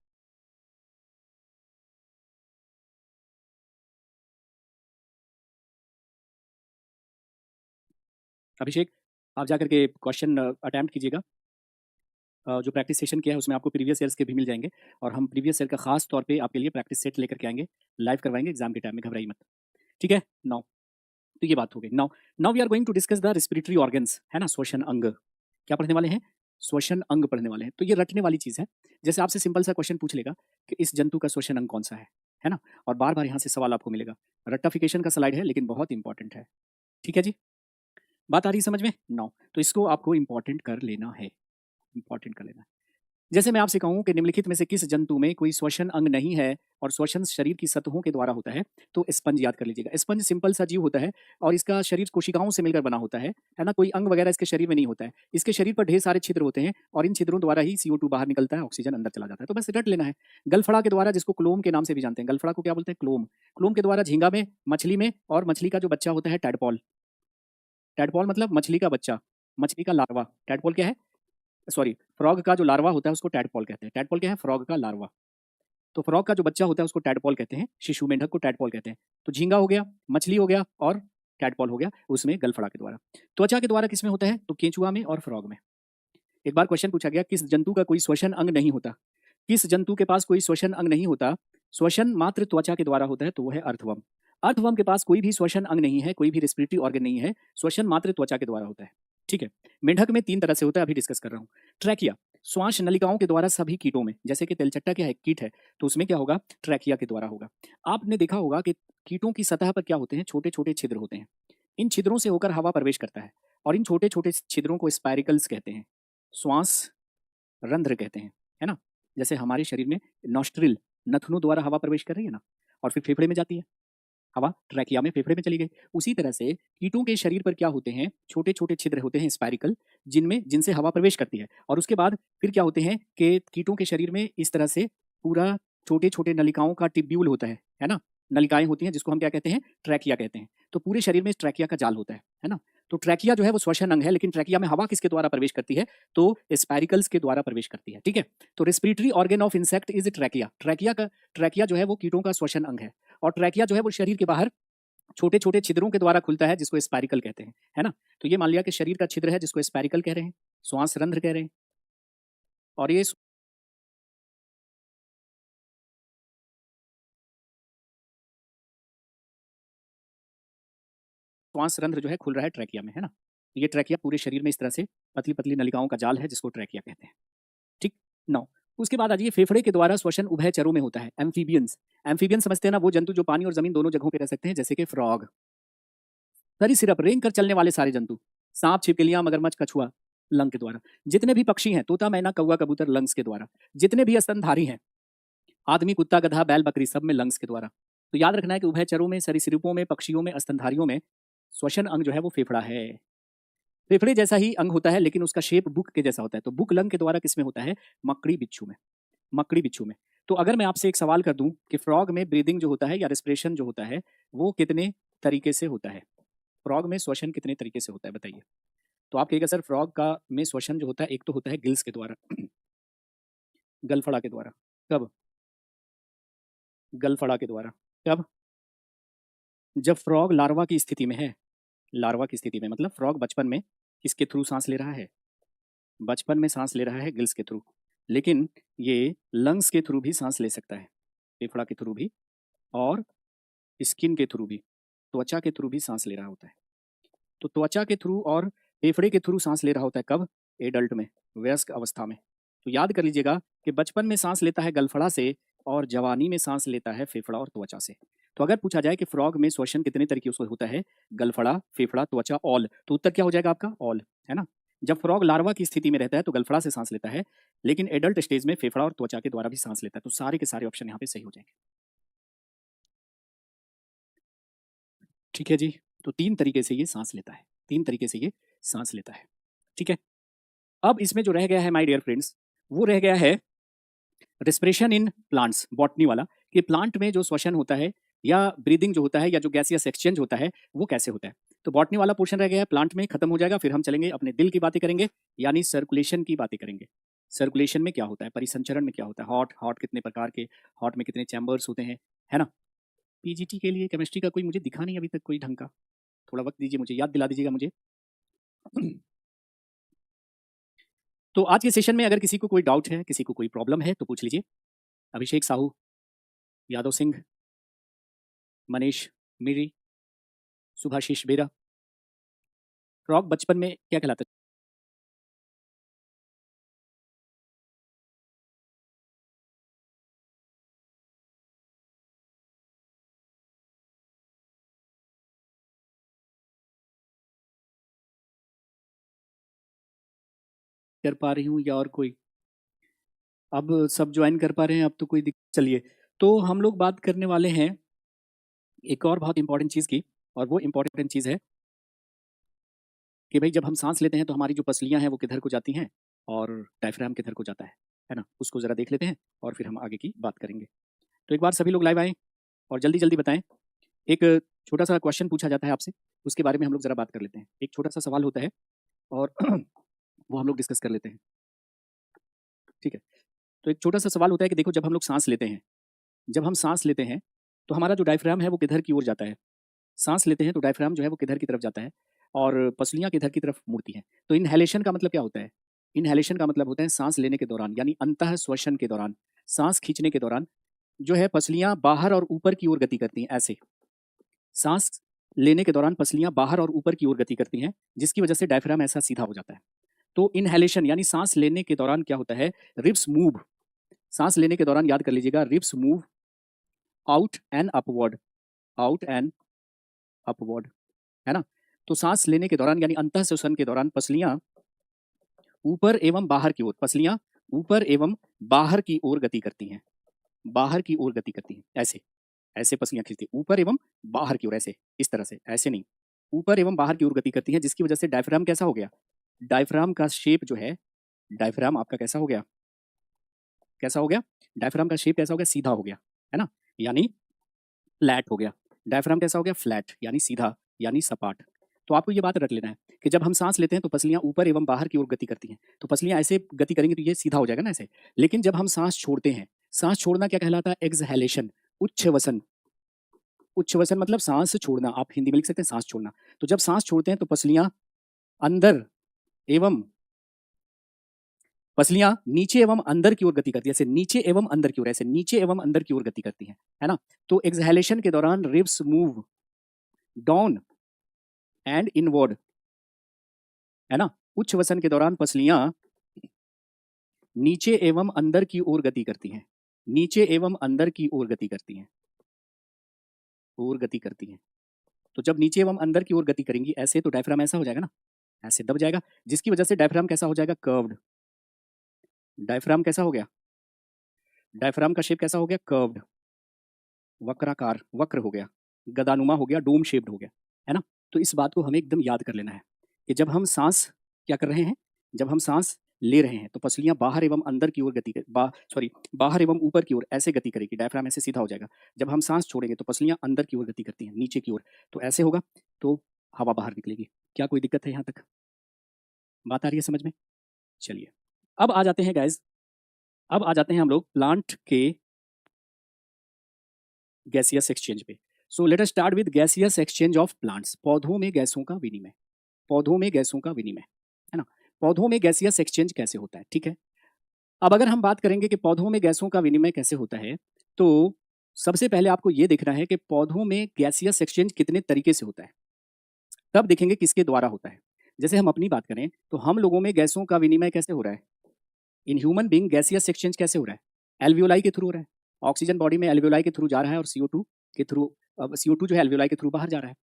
अभिषेक, आप जाकर के क्वेश्चन अटेम्प्ट कीजिएगा। जो प्रैक्टिस सेशन किया है उसमें आपको प्रीवियस ईयर्स के भी मिल जाएंगे, और हम प्रीवियस ईयर का खास तौर पे आपके लिए प्रैक्टिस सेट लेकर के आएंगे, लाइव करवाएंगे एग्जाम के टाइम में, घबराइए मत। ठीक है, नाउ तो ये बात हो गई। Now now we are going to discuss the respiratory organs, है ना, श्वसन अंग। क्या पढ़ने वाले हैं? श्वसन अंग पढ़ने वाले हैं। तो ये रटने वाली चीज़ है। जैसे आपसे सिंपल सा क्वेश्चन पूछ लेगा कि इस जंतु का श्वसन अंग कौन सा है ना, और बार बार यहाँ से सवाल आपको मिलेगा। रट्टाफिकेशन का स्लाइड है लेकिन बहुत इंपॉर्टेंट है। ठीक है जी, बात आ रही है समझ में? नाउ तो इसको आपको इंपॉर्टेंट कर लेना है, इंपॉर्टेंट कर लेना है। जैसे मैं आपसे कहूँ कि निम्नलिखित में से किस जंतु में कोई श्वसन अंग नहीं है और श्वसन शरीर की सतहों के द्वारा होता है, तो स्पंज याद कर लीजिएगा। स्पंज सिंपल सा जीव होता है और इसका शरीर कोशिकाओं से मिलकर बना होता है ना, कोई अंग वगैरह इसके शरीर में नहीं होता है। इसके शरीर पर ढेर सारे छिद्र होते हैं और इन छिद्रों द्वारा ही CO2 बाहर निकलता है, ऑक्सीजन अंदर चला जाता है। तो बस रट लेना है। गलफड़ा के द्वारा, जिसको क्लोम के नाम से भी जानते हैं, गलफड़ा को क्या बोलते हैं? क्लोम। क्लोम के द्वारा झींगा में, मछली में, और मछली का जो बच्चा होता है टैडपॉल। टैडपॉल मतलब मछली का बच्चा, मछली का लार्वा। टैडपॉल क्या है? सॉरी, फ्रॉग का जो लार्वा होता है उसको टैडपॉल कहते हैं। टैडपॉल क्या है? फ्रॉग का लार्वा। तो फ्रॉग का जो बच्चा होता है उसको टैडपॉल कहते हैं, शिशु मेंढक को टैडपॉल कहते हैं। तो झींगा हो गया, मछली हो गया और टैडपॉल हो गया, उसमें गलफड़ा के द्वारा। त्वचा के द्वारा किसमें होता है? तो केंचुआ में और फ्रॉग में। एक बार क्वेश्चन पूछा गया किस जंतु का कोई श्वसन अंग नहीं होता? किस जंतु के पास कोई श्वसन अंग नहीं होता, श्वसन मात्र त्वचा के द्वारा होता है? तो वो है अर्थवर्म। अर्थवर्म के पास कोई भी श्वसन अंग नहीं है, कोई भी रेस्पिरेटरी ऑर्गन नहीं है, श्वसन मात्र त्वचा के द्वारा होता है। ठीक है। मेंढक में 3 तरह से होता है, अभी डिस्कस कर रहा हूँ। ट्रैकिया, श्वास नलिकाओं के द्वारा सभी कीटों में, जैसे कि तेलचट्टा क्या है? कीट है, तो उसमें क्या होगा? ट्रैकिया के द्वारा होगा। आपने देखा होगा कि कीटों की सतह पर क्या होते हैं? छोटे छोटे छिद्र होते हैं। इन छिद्रों से होकर हवा प्रवेश करता है और इन छोटे छोटे छिद्रों को स्पाइरिकल्स कहते हैं, श्वास रंध्र कहते हैं, है ना। जैसे हमारे शरीर में नॉस्ट्रिल, नथुनों द्वारा हवा प्रवेश कर रही है ना, और फिर फेफड़े में जाती है हवा, ट्रैकिया में, फेफड़े में चली गई। उसी तरह से कीटों के शरीर पर क्या होते हैं? छोटे छोटे छिद्र होते हैं स्पाइरिकल, जिनसे हवा प्रवेश करती है। और उसके बाद फिर क्या होते हैं कि कीटों के शरीर में इस तरह से पूरा छोटे छोटे नलिकाओं का टिब्यूल होता है ना, नलिकाएं होती हैं, जिसको हम क्या कहते हैं? ट्रैकिया कहते हैं। तो पूरे शरीर में ट्रैकिया का जाल होता है ना। तो ट्रैकिया जो है वो श्वसन अंग है, लेकिन ट्रैकिया में हवा किसके द्वारा प्रवेश करती है? तो स्पाइरिकल्स के द्वारा प्रवेश करती है। ठीक है। तो respiratory organ of insect is trachea. Trachea जो है वो कीटों का श्वसन अंग है, और ट्रैकिया जो है वो शरीर के बाहर छोटे छोटे छिद्रों के द्वारा खुलता है, जिसको स्पाइरिकल कहते हैं, है ना। तो ये मान लिया कि शरीर का छिद्र है जिसको स्पाइरिकल कह रहे हैं, श्वास रंध्र कह रहे हैं। और ये श्वास रंध्र जो है खुल रहा है ट्रैकिया में, है ना। तो ये ट्रैकिया पूरे शरीर में इस तरह से पतली पतली नलिकाओं का जाल है, जिसको ट्रैकिया कहते हैं। ठीक। नौ, उसके बाद आ जाइए, फेफड़े के द्वारा श्वसन उभयचरों में होता है, एम्फीबियंस। एम्फीबियन समझते हैं ना, वो जंतु जो पानी और जमीन दोनों जगहों पे रह सकते हैं, जैसे कि फ्रॉग, सरीसृप, रेंग कर चलने वाले सारे जंतु, सांप, छिपकलियां, मगरमच्छ, कछुआ, लंग के द्वारा। जितने भी पक्षी हैं, तोता, मैना, कौवा, कबूतर, लंग्स के द्वारा। जितने भी स्तनधारी हैं, आदमी, कुत्ता, गधा, बैल, बकरी, सब में लंग्स के द्वारा। तो याद रखना है कि उभयचरों में, सरीसृपों में, पक्षियों में, स्तनधारियों में श्वसन अंग जो है वो फेफड़ा है। फेफड़े जैसा ही अंग होता है लेकिन उसका शेप बुक के जैसा होता है। तो बुक लंग के द्वारा किसमें होता है? मकड़ी बिच्छू में। मकड़ी बिच्छू में। तो अगर मैं आपसे एक सवाल कर दूं कि फ्रॉग में ब्रीदिंग जो होता है या रेस्पिरेशन जो होता है वो कितने तरीके से होता है? फ्रॉग में श्वसन कितने तरीके से होता है बताइए? तो आप कहिएगा सर फ्रॉग का में श्वसन जो होता है एक तो होता है गिल्स के द्वारा गलफड़ा के द्वारा। कब? गलफड़ा के द्वारा। कब? जब फ्रॉग लार्वा की स्थिति में है। लार्वा की स्थिति में मतलब फ्रॉग बचपन में किसके थ्रू सांस ले रहा है? बचपन में सांस ले रहा है गिल्स के थ्रू। लेकिन ये लंग्स के थ्रू भी सांस ले सकता है, फेफड़ा के थ्रू भी और स्किन के थ्रू भी, त्वचा के थ्रू भी सांस ले रहा होता है। तो त्वचा के थ्रू और फेफड़े के थ्रू सांस ले रहा होता है कब? एडल्ट में, वयस्क अवस्था में। तो याद कर लीजिएगा कि बचपन में सांस लेता है गलफड़ा से और जवानी में सांस लेता है फेफड़ा और त्वचा से। तो अगर पूछा जाए कि फ्रॉग में श्वसन कितने तरीके से होता है? गलफड़ा, फेफड़ा, त्वचा, ऑल। तो उत्तर क्या हो जाएगा आपका? ऑल, है ना? जब फ्रॉग लार्वा की स्थिति में रहता है तो गलफड़ा से सांस लेता है, लेकिन एडल्ट स्टेज में फेफड़ा और त्वचा के द्वारा भी सांस लेता है। तो सारे के सारे ऑप्शन यहाँ पे सही हो जाएंगे। ठीक है जी। तो 3 तरीके से ये सांस लेता है, 3 तरीके से ये सांस लेता है। ठीक है। अब इसमें जो रह गया है माय डियर फ्रेंड्स, वो रह गया है रेस्पिरेशन इन प्लांट्स, बॉटनी वाला, कि प्लांट में जो श्वसन होता है या ब्रीदिंग जो होता है या जो गैसियस एक्सचेंज होता है वो कैसे होता है। तो बॉटनी वाला पोर्शन रह गया है, प्लांट में खत्म हो जाएगा। फिर हम चलेंगे अपने दिल की बातें करेंगे, यानी सर्कुलेशन की बातें करेंगे। सर्कुलेशन में क्या होता है, परिसंचरण में क्या होता है, हार्ट हार्ट कितने प्रकार के, हार्ट में कितने चैम्बर्स होते हैं, है ना। पीजीटी के लिए केमिस्ट्री का कोई मुझे दिखा नहीं अभी तक कोई ढंग का, थोड़ा वक्त दीजिए मुझे, याद दिला दीजिएगा मुझे। तो आज के सेशन में अगर किसी को कोई डाउट है, किसी को कोई प्रॉब्लम है तो पूछ लीजिए। अभिषेक साहू, यादव सिंह, मनीष मीरी, सुभाशीष बेरा। फ्रॉग बचपन में क्या कहलाता है? कर पा रही हूँ या और कोई? अब सब ज्वाइन कर पा रहे हैं, अब तो कोई चलिए, तो हम लोग बात करने वाले हैं एक और बहुत इंपॉर्टेंट चीज़ की, और वो इंपॉर्टेंट चीज़ है कि भाई जब हम सांस लेते हैं तो हमारी जो पसलियां हैं वो किधर को जाती हैं और डायफ्राम किधर को जाता है ना। उसको ज़रा देख लेते हैं और फिर हम आगे की बात करेंगे। तो एक बार सभी लोग लाइव आएँ और जल्दी जल्दी बताएं। एक छोटा सा क्वेश्चन पूछा जाता है आपसे, उसके बारे में हम लोग ज़रा बात कर लेते हैं। एक छोटा सा सवाल होता है और वो हम लोग डिस्कस कर लेते हैं। ठीक है। तो एक छोटा सा सवाल होता है कि देखो, जब हम लोग सांस लेते हैं, जब हम सांस लेते हैं तो हमारा जो डायफ्राम है वो किधर की ओर जाता है? सांस लेते हैं तो डायफ्राम जो है वो किधर की तरफ जाता है और पसलियाँ किधर की तरफ मुड़ती हैं। तो इनहेलेशन का मतलब क्या होता है? इनहेलेशन का मतलब होता है सांस लेने के दौरान, यानी अंतः श्वसन के दौरान, सांस खींचने के दौरान जो है पसलियाँ बाहर और ऊपर की ओर गति करती हैं, ऐसे। सांस लेने के दौरान पसलियाँ बाहर और ऊपर की ओर गति करती हैं, जिसकी वजह से डायफ्राम ऐसा सीधा हो जाता है। तो इनहेलेशन यानी सांस लेने के दौरान क्या होता है? Ribs move. सांस लेने के दौरान याद कर लीजिएगा, ribs move out and upward, out and upward, है ना। तो सांस लेने के दौरान यानी अंतः श्वसन के दौरान पसलियां ऊपर एवं बाहर की ओर, पसलियां ऊपर एवं बाहर की ओर गति करती हैं, बाहर की ओर गति करती हैं, ऐसे ऐसे पसलियां खींचती हैं ऊपर एवं बाहर की ओर, ऐसे, इस तरह से, ऐसे नहीं, ऊपर एवं बाहर की ओर गति करती हैं, जिसकी वजह से डायफ्राम कैसा हो गया? डायफ्राम का शेप जो है, डायफ्राम आपका कैसा हो गया? कैसा हो गया? डायफ्राम का शेप कैसा हो गया? सीधा हो गया, है ना, यानी फ्लैट हो गया। डायफ्राम कैसा हो गया? फ्लैट, यानी सीधा, यानी सपाट। तो आपको ये बात रख लेना है कि जब हम सांस लेते हैं तो पसलियां ऊपर एवं बाहर की ओर गति करती हैं। तो पसलियां ऐसे गति करेंगी तो ये सीधा हो जाएगा ना, ऐसे। लेकिन जब हम सांस छोड़ते हैं, सांस छोड़ना क्या कहलाता है? एक्सहेलेशन, उच्छ्वसन। उच्छ्वसन मतलब सांस छोड़ना, आप हिंदी में लिख सकते हैं सांस छोड़ना। तो जब सांस छोड़ते हैं तो पसलियां अंदर एवं पसलियां नीचे एवं अंदर की ओर गति करती है, ऐसे नीचे एवं अंदर की ओर, ऐसे नीचे एवं अंदर की ओर गति करती है ना। तो एक्सहेलेशन के दौरान ribs move down and inward, है ना। उच्छ्वसन के दौरान पसलियां नीचे एवं अंदर की ओर गति करती हैं, नीचे एवं अंदर की ओर गति करती हैं, ओर गति करती हैं। तो जब नीचे एवं अंदर की ओर गति करेंगी ऐसे, तो डायफ्राम ऐसा हो जाएगा ना, ऐसे दब जाएगा, जिसकी वजह से डायफ्राम कैसा हो जाएगा? कर्व्ड। डायफ्राम कैसा हो गया? डायफ्राम का शेप कैसा हो गया? कर्व्ड, वक्राकार, वक्र हो गया, गदानुमा हो गया, डोम शेप्ड हो गया, है ना। तो इस बात को हमें एकदम याद कर लेना है कि जब हम सांस क्या कर रहे हैं, जब हम सांस ले रहे हैं तो पसलियां बाहर एवं अंदर की ओर गति बाहर एवं ऊपर की ओर ऐसे गति करेगी, डायफ्राम ऐसे सीधा हो जाएगा। जब हम सांस छोड़ेंगे तो पसलियां अंदर की ओर गति करती हैं, नीचे की ओर, तो ऐसे होगा, तो हवा बाहर निकलेगी। क्या कोई दिक्कत है यहाँ तक? बात आ रही है समझ में? चलिए, अब आ जाते हैं गाइज, अब आ जाते हैं हम लोग प्लांट के गैसियस एक्सचेंज पे। So let us start with gaseous exchange of plants. पौधों में गैसों का विनिमय, पौधों में गैसों का विनिमय, है ना? पौधों में गैसियस एक्सचेंज कैसे होता है, ठीक है? अब अगर हम बात करेंगे कि पौधों में गैसों का विनिमय कैसे होता है, तो सबसे पहले आपको ये देखना है कि पौधों में गैसियस एक्सचेंज कितने तरीके से होता है, तब देखेंगे किसके द्वारा होता है। जैसे हम अपनी बात करें तो हम लोगों में गैसों का विनिमय कैसे हो रहा है? In human being gaseous exchange कैसे हो रहा है? एल्वियोलाई के थ्रू हो रहा है। ऑक्सीजन बॉडी में एल्वियोलाई के थ्रू जा रहा है और CO2 के थ्रू, CO2 जो है एल्वियोलाई के थ्रू बाहर जा रहा है।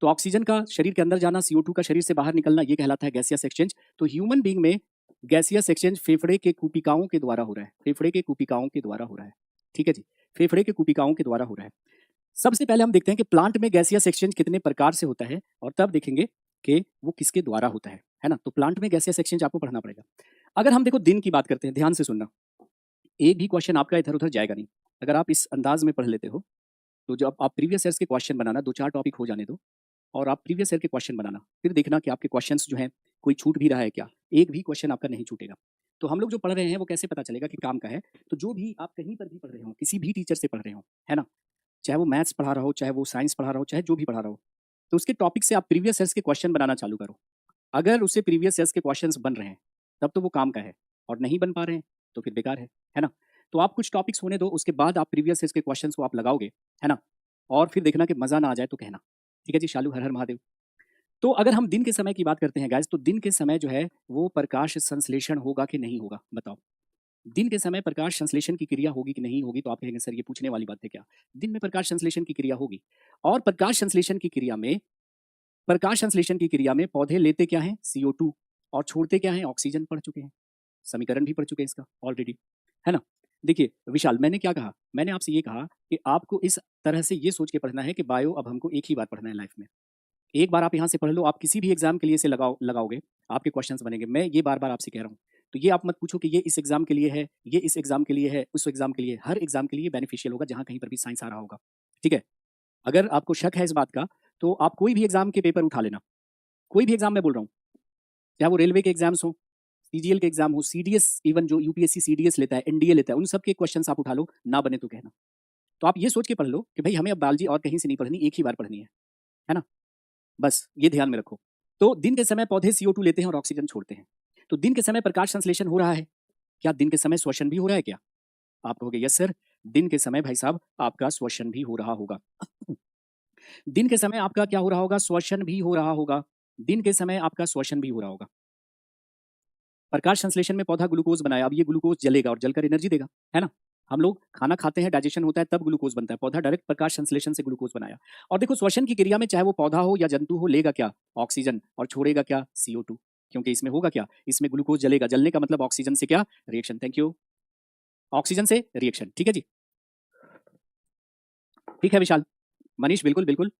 तो ऑक्सीजन का शरीर के अंदर जाना, CO2 का शरीर से बाहर निकलना, ये कहलाता है गैसियस एक्सचेंज। तो ह्यूमन बीइंग में गैसियस एक्सचेंज फेफड़े के कूपिकाओं के द्वारा हो रहा है, फेफड़े के कूपिकाओं के द्वारा हो रहा है, ठीक है जी, फेफड़े के कूपिकाओं के द्वारा हो रहा है। सबसे पहले हम देखते हैं कि प्लांट में गैसियस एक्सचेंज कितने प्रकार से होता है और तब देखेंगे कि वो किसके द्वारा होता है ना? तो प्लांट में गैसियस एक्सचेंज आपको पढ़ना पड़ेगा। अगर हम देखो दिन की बात करते हैं, ध्यान से सुनना, एक भी क्वेश्चन आपका इधर उधर जाएगा नहीं। अगर आप इस अंदाज में पढ़ लेते हो तो जब आप प्रीवियस ईयर्स के क्वेश्चन बनाना, दो चार टॉपिक हो जाने दो और आप प्रीवियस ईयर के क्वेश्चन बनाना, फिर देखना कि आपके क्वेश्चंस जो हैं कोई छूट भी रहा है क्या, एक भी क्वेश्चन आपका नहीं छूटेगा। तो हम लोग जो पढ़ रहे हैं वो कैसे पता चलेगा कि काम का है? तो जो भी आप कहीं पर भी पढ़ रहे हो, किसी भी टीचर से पढ़ रहे हो, है ना, चाहे वो मैथ्स पढ़ा रहा हो, चाहे वो साइंस पढ़ा रहा हो, चाहे जो भी पढ़ा रहा हो, तो उसके टॉपिक से आप प्रीवियस ईयर्स के क्वेश्चन बनाना चालू करो। अगर उससे प्रीवियस ईयर्स के क्वेश्चंस बन रहे हैं तब तो वो काम का है, और नहीं बन पा रहे हैं तो फिर बेकार है ना? तो आप कुछ टॉपिक्स होने दो, उसके बाद आप प्रीवियस ईयर्स के क्वेश्चंस को आप लगाओगे, है ना? और फिर देखना कि मज़ा ना आ जाए तो कहना। ठीक है जी, शालू हर हर महादेव। तो अगर हम दिन के समय की बात करते हैं गाइस, तो दिन के समय जो है वो प्रकाश संश्लेषण होगा कि नहीं होगा, बताओ? दिन के समय प्रकाश संश्लेषण की क्रिया होगी कि नहीं होगी? तो आप कहेंगे सर ये पूछने वाली बात है क्या? दिन में प्रकाश संश्लेषण की क्रिया होगी। और प्रकाश संश्लेषण की क्रिया में पौधे लेते क्या हैं? CO2, और छोड़ते क्या हैं? ऑक्सीजन। पढ़ चुके हैं, समीकरण भी पढ़ चुके हैं इसका ऑलरेडी, है ना? देखिए विशाल, मैंने क्या कहा? मैंने आपसे ये कहा कि आपको इस तरह से ये सोच के पढ़ना है कि बायो अब हमको एक ही बार पढ़ना है लाइफ में। एक बार आप यहाँ से पढ़ लो, आप किसी भी एग्जाम के लिए इसे लगाओगे, आपके क्वेश्चंस बनेंगे। मैं ये बार-बार आपसे कह रहा हूँ। तो ये आप मत पूछो कि ये इस एग्जाम के लिए है, ये इस एग्जाम के लिए है, उस एग्जाम के लिए। हर एग्जाम के लिए बेनिफिशियल होगा जहाँ कहीं पर भी साइंस आ रहा होगा। ठीक है? अगर आपको शक है इस बात का, तो आप कोई भी एग्जाम के पेपर उठा लेना। कोई भी एग्जाम मैं बोल रहा हूँ, चाहे वो रेलवे के एग्जाम्स हो, CGL के एग्जाम हो, CDS, इवन जो UPSC CDS लेता है, NDA लेता है, उन सब के क्वेश्चंस आप उठा लो, ना बने तो कहना। तो आप ये सोच के पढ़ लो कि भाई हमें अब बायोलॉजी और कहीं से नहीं पढ़नी, एक ही बार पढ़नी है ना? बस ये ध्यान में रखो। तो दिन के समय पौधे CO2 लेते हैं और ऑक्सीजन छोड़ते हैं। तो दिन के समय प्रकाश संश्लेषण हो रहा है। क्या दिन के समय श्वसन भी हो रहा है क्या? आप कहोगे यस सर, दिन के समय भाई साहब आपका श्वसन भी हो रहा होगा। दिन के समय आपका क्या हो रहा होगा? श्वसन भी हो रहा होगा। दिन के समय आपका श्वसन भी हो रहा होगा। प्रकाश संश्लेषण में पौधा ग्लूकोज बनाया, अब ये ग्लूकोज जलेगा और जलकर एनर्जी देगा, है ना? हम लोग खाना खाते हैं, डाइजेशन होता है, तब ग्लूकोज बनता है। पौधा डायरेक्ट प्रकाश संश्लेषण से ग्लूकोज बनाया। और देखो श्वसन की क्रिया में चाहे वो पौधा हो या जंतु हो, लेगा क्या? ऑक्सीजन, और छोड़ेगा क्या? CO2। क्योंकि इसमें होगा क्या? इसमें ग्लूकोज जलेगा। जलने का मतलब ऑक्सीजन से क्या? रिएक्शन। Thank you. ऑक्सीजन से रिएक्शन, ठीक है जी। ठीक है विशाल, मनीष, बिल्कुल बिल्कुल।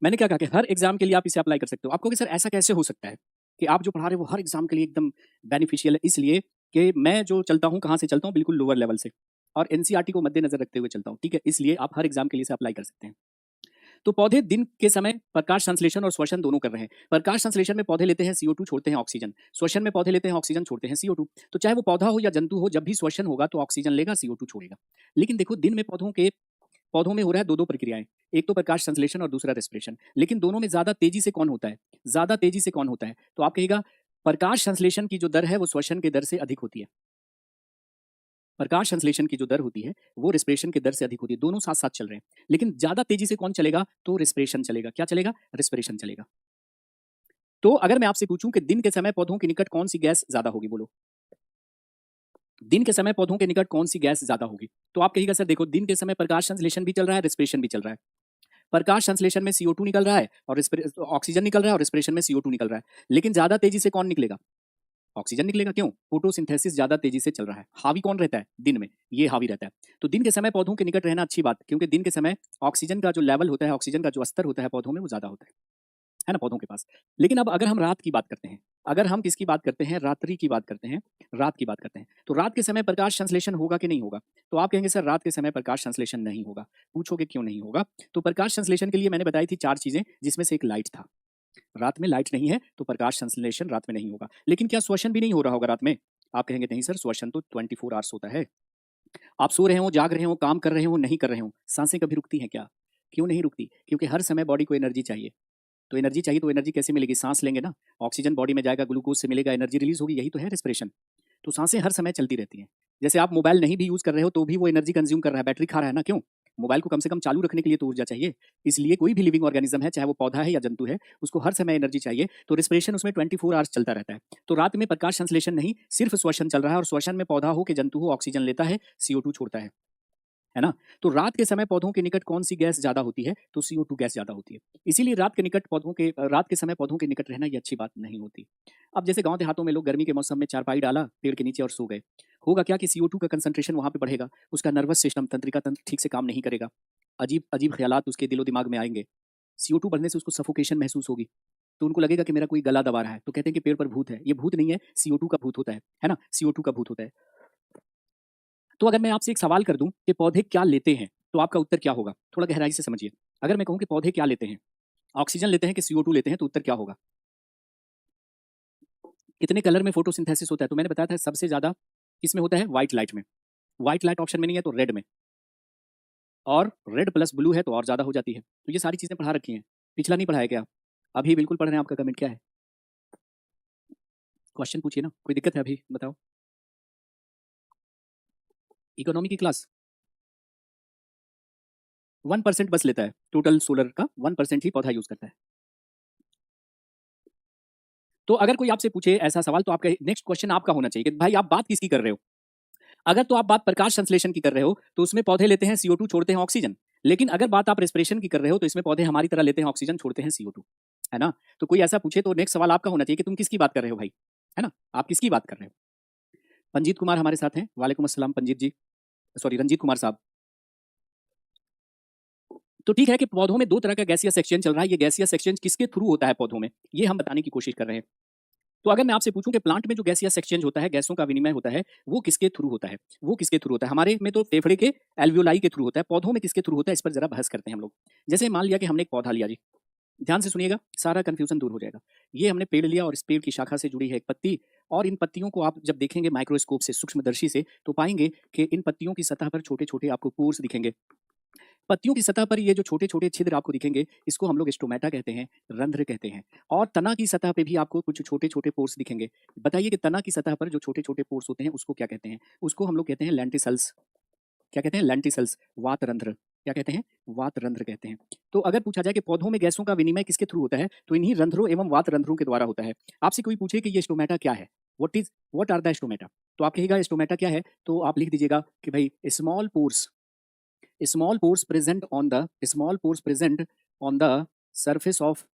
मैंने क्या कहा कि हर एग्जाम के लिए आप इसे अप्लाई कर सकते हो। आप कहोगे सर ऐसा कैसे हो सकता है कि आप जो पढ़ा रहे हो वो हर एग्जाम के लिए एकदम बेनिफिशियल है? इसलिए कि मैं जो चलता हूँ, कहाँ से चलता हूँ? बिल्कुल लोअर लेवल से, और NCERT को मद्देनजर रखते हुए चलता हूँ, ठीक है? इसलिए आप हर एग्जाम के लिए इसे अप्लाई कर सकते हैं। तो पौधे दिन के समय प्रकाश संश्लेषण और श्वसन दोनों कर रहे हैं। प्रकाश संश्लेषण में पौधे लेते हैं CO2, छोड़ते हैं ऑक्सीजन। श्वसन में पौधे लेते हैं ऑक्सीजन, छोड़ते हैं CO2। तो चाहे वो पौधा हो या जंतु हो, जब भी श्वसन होगा तो ऑक्सीजन लेगा, CO2 छोड़ेगा। लेकिन देखो दिन में पौधों में हो रहा है दो प्रक्रियाएं, एक तो प्रकाश संश्लेषण और दूसरा रेस्पिरेशन। लेकिन दोनों में ज्यादा तेजी से कौन होता है? ज्यादा तेजी से कौन होता है? तो आप कहिएगा प्रकाश संश्लेषण की जो दर है वो श्वसन की दर से अधिक होती है। प्रकाश संश्लेषण की जो दर होती है वो रेस्पिरेशन की दर से अधिक होती है। दोनों साथ साथ चल रहे हैं, लेकिन ज्यादा तेजी से कौन चलेगा? तो रेस्पिरेशन चलेगा। क्या चलेगा? रेस्पिरेशन चलेगा। तो अगर मैं आपसे पूछूं कि दिन के समय पौधों के निकट कौन सी गैस ज्यादा होगी, बोलो। दिन के समय पौधों के निकट कौन सी गैस ज्यादा होगी? तो आप कहिएगा सर देखो, दिन के समय प्रकाश संश्लेषण भी चल रहा है, रेस्पिरेशन भी चल रहा है। प्रकाश संश्लेषण में CO2 निकल रहा है और ऑक्सीजन निकल रहा है, और रेस्पिरेशन में CO2 निकल रहा है। लेकिन ज्यादा तेजी से कौन निकलेगा? ऑक्सीजन निकलेगा। क्यों? फोटोसिंथेसिस ज्यादा तेजी से चल रहा है। हावी कौन रहता है दिन में? ये हावी रहता है। तो दिन के समय पौधों के निकट रहना अच्छी बात, क्योंकि दिन के समय ऑक्सीजन का जो लेवल होता है, ऑक्सीजन का जो स्तर होता है पौधों में, वो ज्यादा होता है। है ना, पौधों के पास। लेकिन अब अगर हम रात की बात करते हैं, अगर हम किसकी बात करते हैं, रात्रि की बात करते हैं, रात की बात करते हैं, तो रात के समय प्रकाश संश्लेषण होगा कि नहीं होगा? तो आप कहेंगे सर रात के समय प्रकाश संश्लेषण नहीं होगा। पूछोगे क्यों नहीं होगा? तो प्रकाश संश्लेषण के लिए मैंने बताई थी 4 चीज़ें, जिसमें से एक लाइट था। रात में लाइट नहीं है, तो प्रकाश संश्लेषण रात में नहीं होगा। लेकिन क्या श्वसन भी नहीं हो रहा होगा रात में? आप कहेंगे नहीं सर, श्वसन तो 24 आवर्स होता है। आप सो रहे हो, जाग रहे हो, काम कर रहे हो, नहीं कर रहे हो, साँसें कभी रुकती हैं क्या? क्यों नहीं रुकती? क्योंकि हर समय बॉडी को एनर्जी चाहिए। तो एनर्जी चाहिए तो एनर्जी कैसे मिलेगी? सांस लेंगे ना, ऑक्सीजन बॉडी में जाएगा, ग्लूकोज से मिलेगा, एनर्जी रिलीज होगी, यही तो है रेस्पिरेशन। तो सांसें हर समय चलती रहती हैं। जैसे आप मोबाइल नहीं भी यूज़ कर रहे हो तो भी वो एनर्जी कंज्यूम कर रहा है, बैटरी खा रहा है ना, क्यों? मोबाइल को कम से कम चालू रखने के लिए तो ऊर्जा चाहिए। इसलिए कोई भी लिविंग ऑर्गेनिज्म है, चाहे वो पौधा है या जंतु है, उसको हर समय एनर्जी चाहिए, तो रेस्पिरेशन उसमें 24 आवर्स चलता रहता है। तो रात में प्रकाश संश्लेषण नहीं, सिर्फ श्वसन चल रहा है और श्वसन में पौधा हो कि जंतु हो, ऑक्सीजन लेता है, CO2 छोड़ता है ना? तो रात के समय पौधों के निकट कौन-सी गैस ज़्यादा होती है? तो CO2 गैस ज़्यादा होती है। इसीलिए रात के समय पौधों के निकट रहना ये अच्छी बात नहीं होती। अब जैसे गाँव देहातों में लोग गर्मी के मौसम में चारपाई डाला पेड़ के नीचे और सो गए। होगा क्या कि CO2 का कंसंट्रेशन वहाँ पे बढ़ेगा, उसका नर्वस सिस्टम, तंत्रिका तंत्र ठीक से काम नहीं करेगा। अजीब-अजीब ख़्यालात उसके दिलो-दिमाग में आएँगे। CO2 बढ़ने से उसको सफोकेशन महसूस होगी। तो उनको लगेगा कि मेरा कोई गला दबा रहा है, तो कहते हैं कि पेड़ पर भूत है। ये भूत नहीं है, CO2 का भूत होता है ना? CO2 का भूत होता है। तो अगर मैं आपसे एक सवाल कर दूं कि पौधे क्या लेते हैं, तो आपका उत्तर क्या होगा? थोड़ा गहराई से समझिए। अगर मैं कहूं कि पौधे क्या लेते हैं, ऑक्सीजन लेते हैं कि CO2 लेते हैं, तो उत्तर क्या होगा? कितने कलर में फोटोसिंथेसिस होता है? तो मैंने बताया था सबसे ज्यादा किसमें होता है? व्हाइट लाइट में। व्हाइट लाइट ऑप्शन में नहीं है तो रेड में, और रेड प्लस ब्लू है तो और ज्यादा हो जाती है। तो ये सारी चीजें पढ़ा रखी हैं। पिछला नहीं पढ़ाया क्या? अभी बिल्कुल पढ़ रहे हैं। आपका कमेंट क्या है? क्वेश्चन पूछिए ना, कोई दिक्कत है? अभी बताओ। इकोनॉमी की क्लास 1% बस लेता है, टोटल सोलर का 1% ही पौधा यूज करता है। तो अगर कोई आपसे पूछे ऐसा सवाल, तो आपका नेक्स्ट क्वेश्चन आपका होना चाहिए कि भाई आप बात किसकी कर रहे हो? अगर तो आप बात प्रकाश संश्लेषण की कर रहे हो, तो उसमें पौधे लेते हैं CO2, छोड़ते हैं ऑक्सीजन। लेकिन अगर बात आप रेस्पिरेशन की कर रहे हो, तो इसमें पौधे हमारी तरह लेते हैं ऑक्सीजन, छोड़ते हैं CO2, है ना? तो कोई ऐसा पूछे तो नेक्स्ट सवाल आपका होना चाहिए कि तुम किसकी बात कर रहे हो भाई, है ना? आप किसकी बात कर रहे हो? पंजीत कुमार हमारे साथ हैं। वालेकुम अस्सलाम पंजीत जी, सॉरी रंजीत कुमार साहब। तो ठीक है कि पौधों में 2 तरह का गैसियस एक्सचेंज चल रहा है। ये गैसियस एक्सचेंज किसके थ्रू होता है पौधों में, ये हम बताने की कोशिश कर रहे हैं। तो अगर मैं आपसे पूछूं कि प्लांट में जो गैसियस एक्सचेंज होता है, गैसों का विनिमय होता है, वो किसके थ्रू होता है? वो किसके थ्रू होता है? हमारे में तो फेफड़े के एल्वियोलाई के थ्रू होता है, पौधों में किसके थ्रू होता है? इस पर जरा बहस करते हैं हम लोग। जैसे मान लिया कि हमने एक पौधा लिया जी, ध्यान से सुनिएगा, सारा कंफ्यूजन दूर हो जाएगा। ये हमने पेड़ लिया और इस पेड़ की शाखा से जुड़ी है एक पत्ती, और इन पत्तियों को आप जब देखेंगे माइक्रोस्कोप से, सूक्ष्मदर्शी से, तो पाएंगे कि इन पत्तियों की सतह पर छोटे-छोटे आपको पोर्स दिखेंगे। पत्तियों की सतह पर ये जो छोटे-छोटे छिद्र आपको दिखेंगे, इसको हम लोग स्टोमेटा कहते हैं, रंध्र कहते हैं। और तना की सतह पे भी आपको कुछ छोटे-छोटे पोर्स दिखेंगे। बताइए कि तना की सतह पर जो छोटे-छोटे पोर्स होते हैं, उसको क्या कहते हैं? उसको हम लोग कहते हैं लेंटिसल्स। क्या कहते हैं? लेंटिसल्स, वात रंध्र। क्या कहते हैं? वात रंध्र कहते हैं। तो अगर पूछा जाए कि पौधों में गैसों का विनिमय किसके थ्रू होता है, तो इन्हीं रंध्रों एवं वात रंध्रों के द्वारा होता है। आपसे कोई पूछे कि ये स्टोमेटा क्या है? What are the stomata? तो आप कहिएगा स्टोमेटा क्या है? तो आप लिख दीजिएगा कि भाई small pores present on the surface of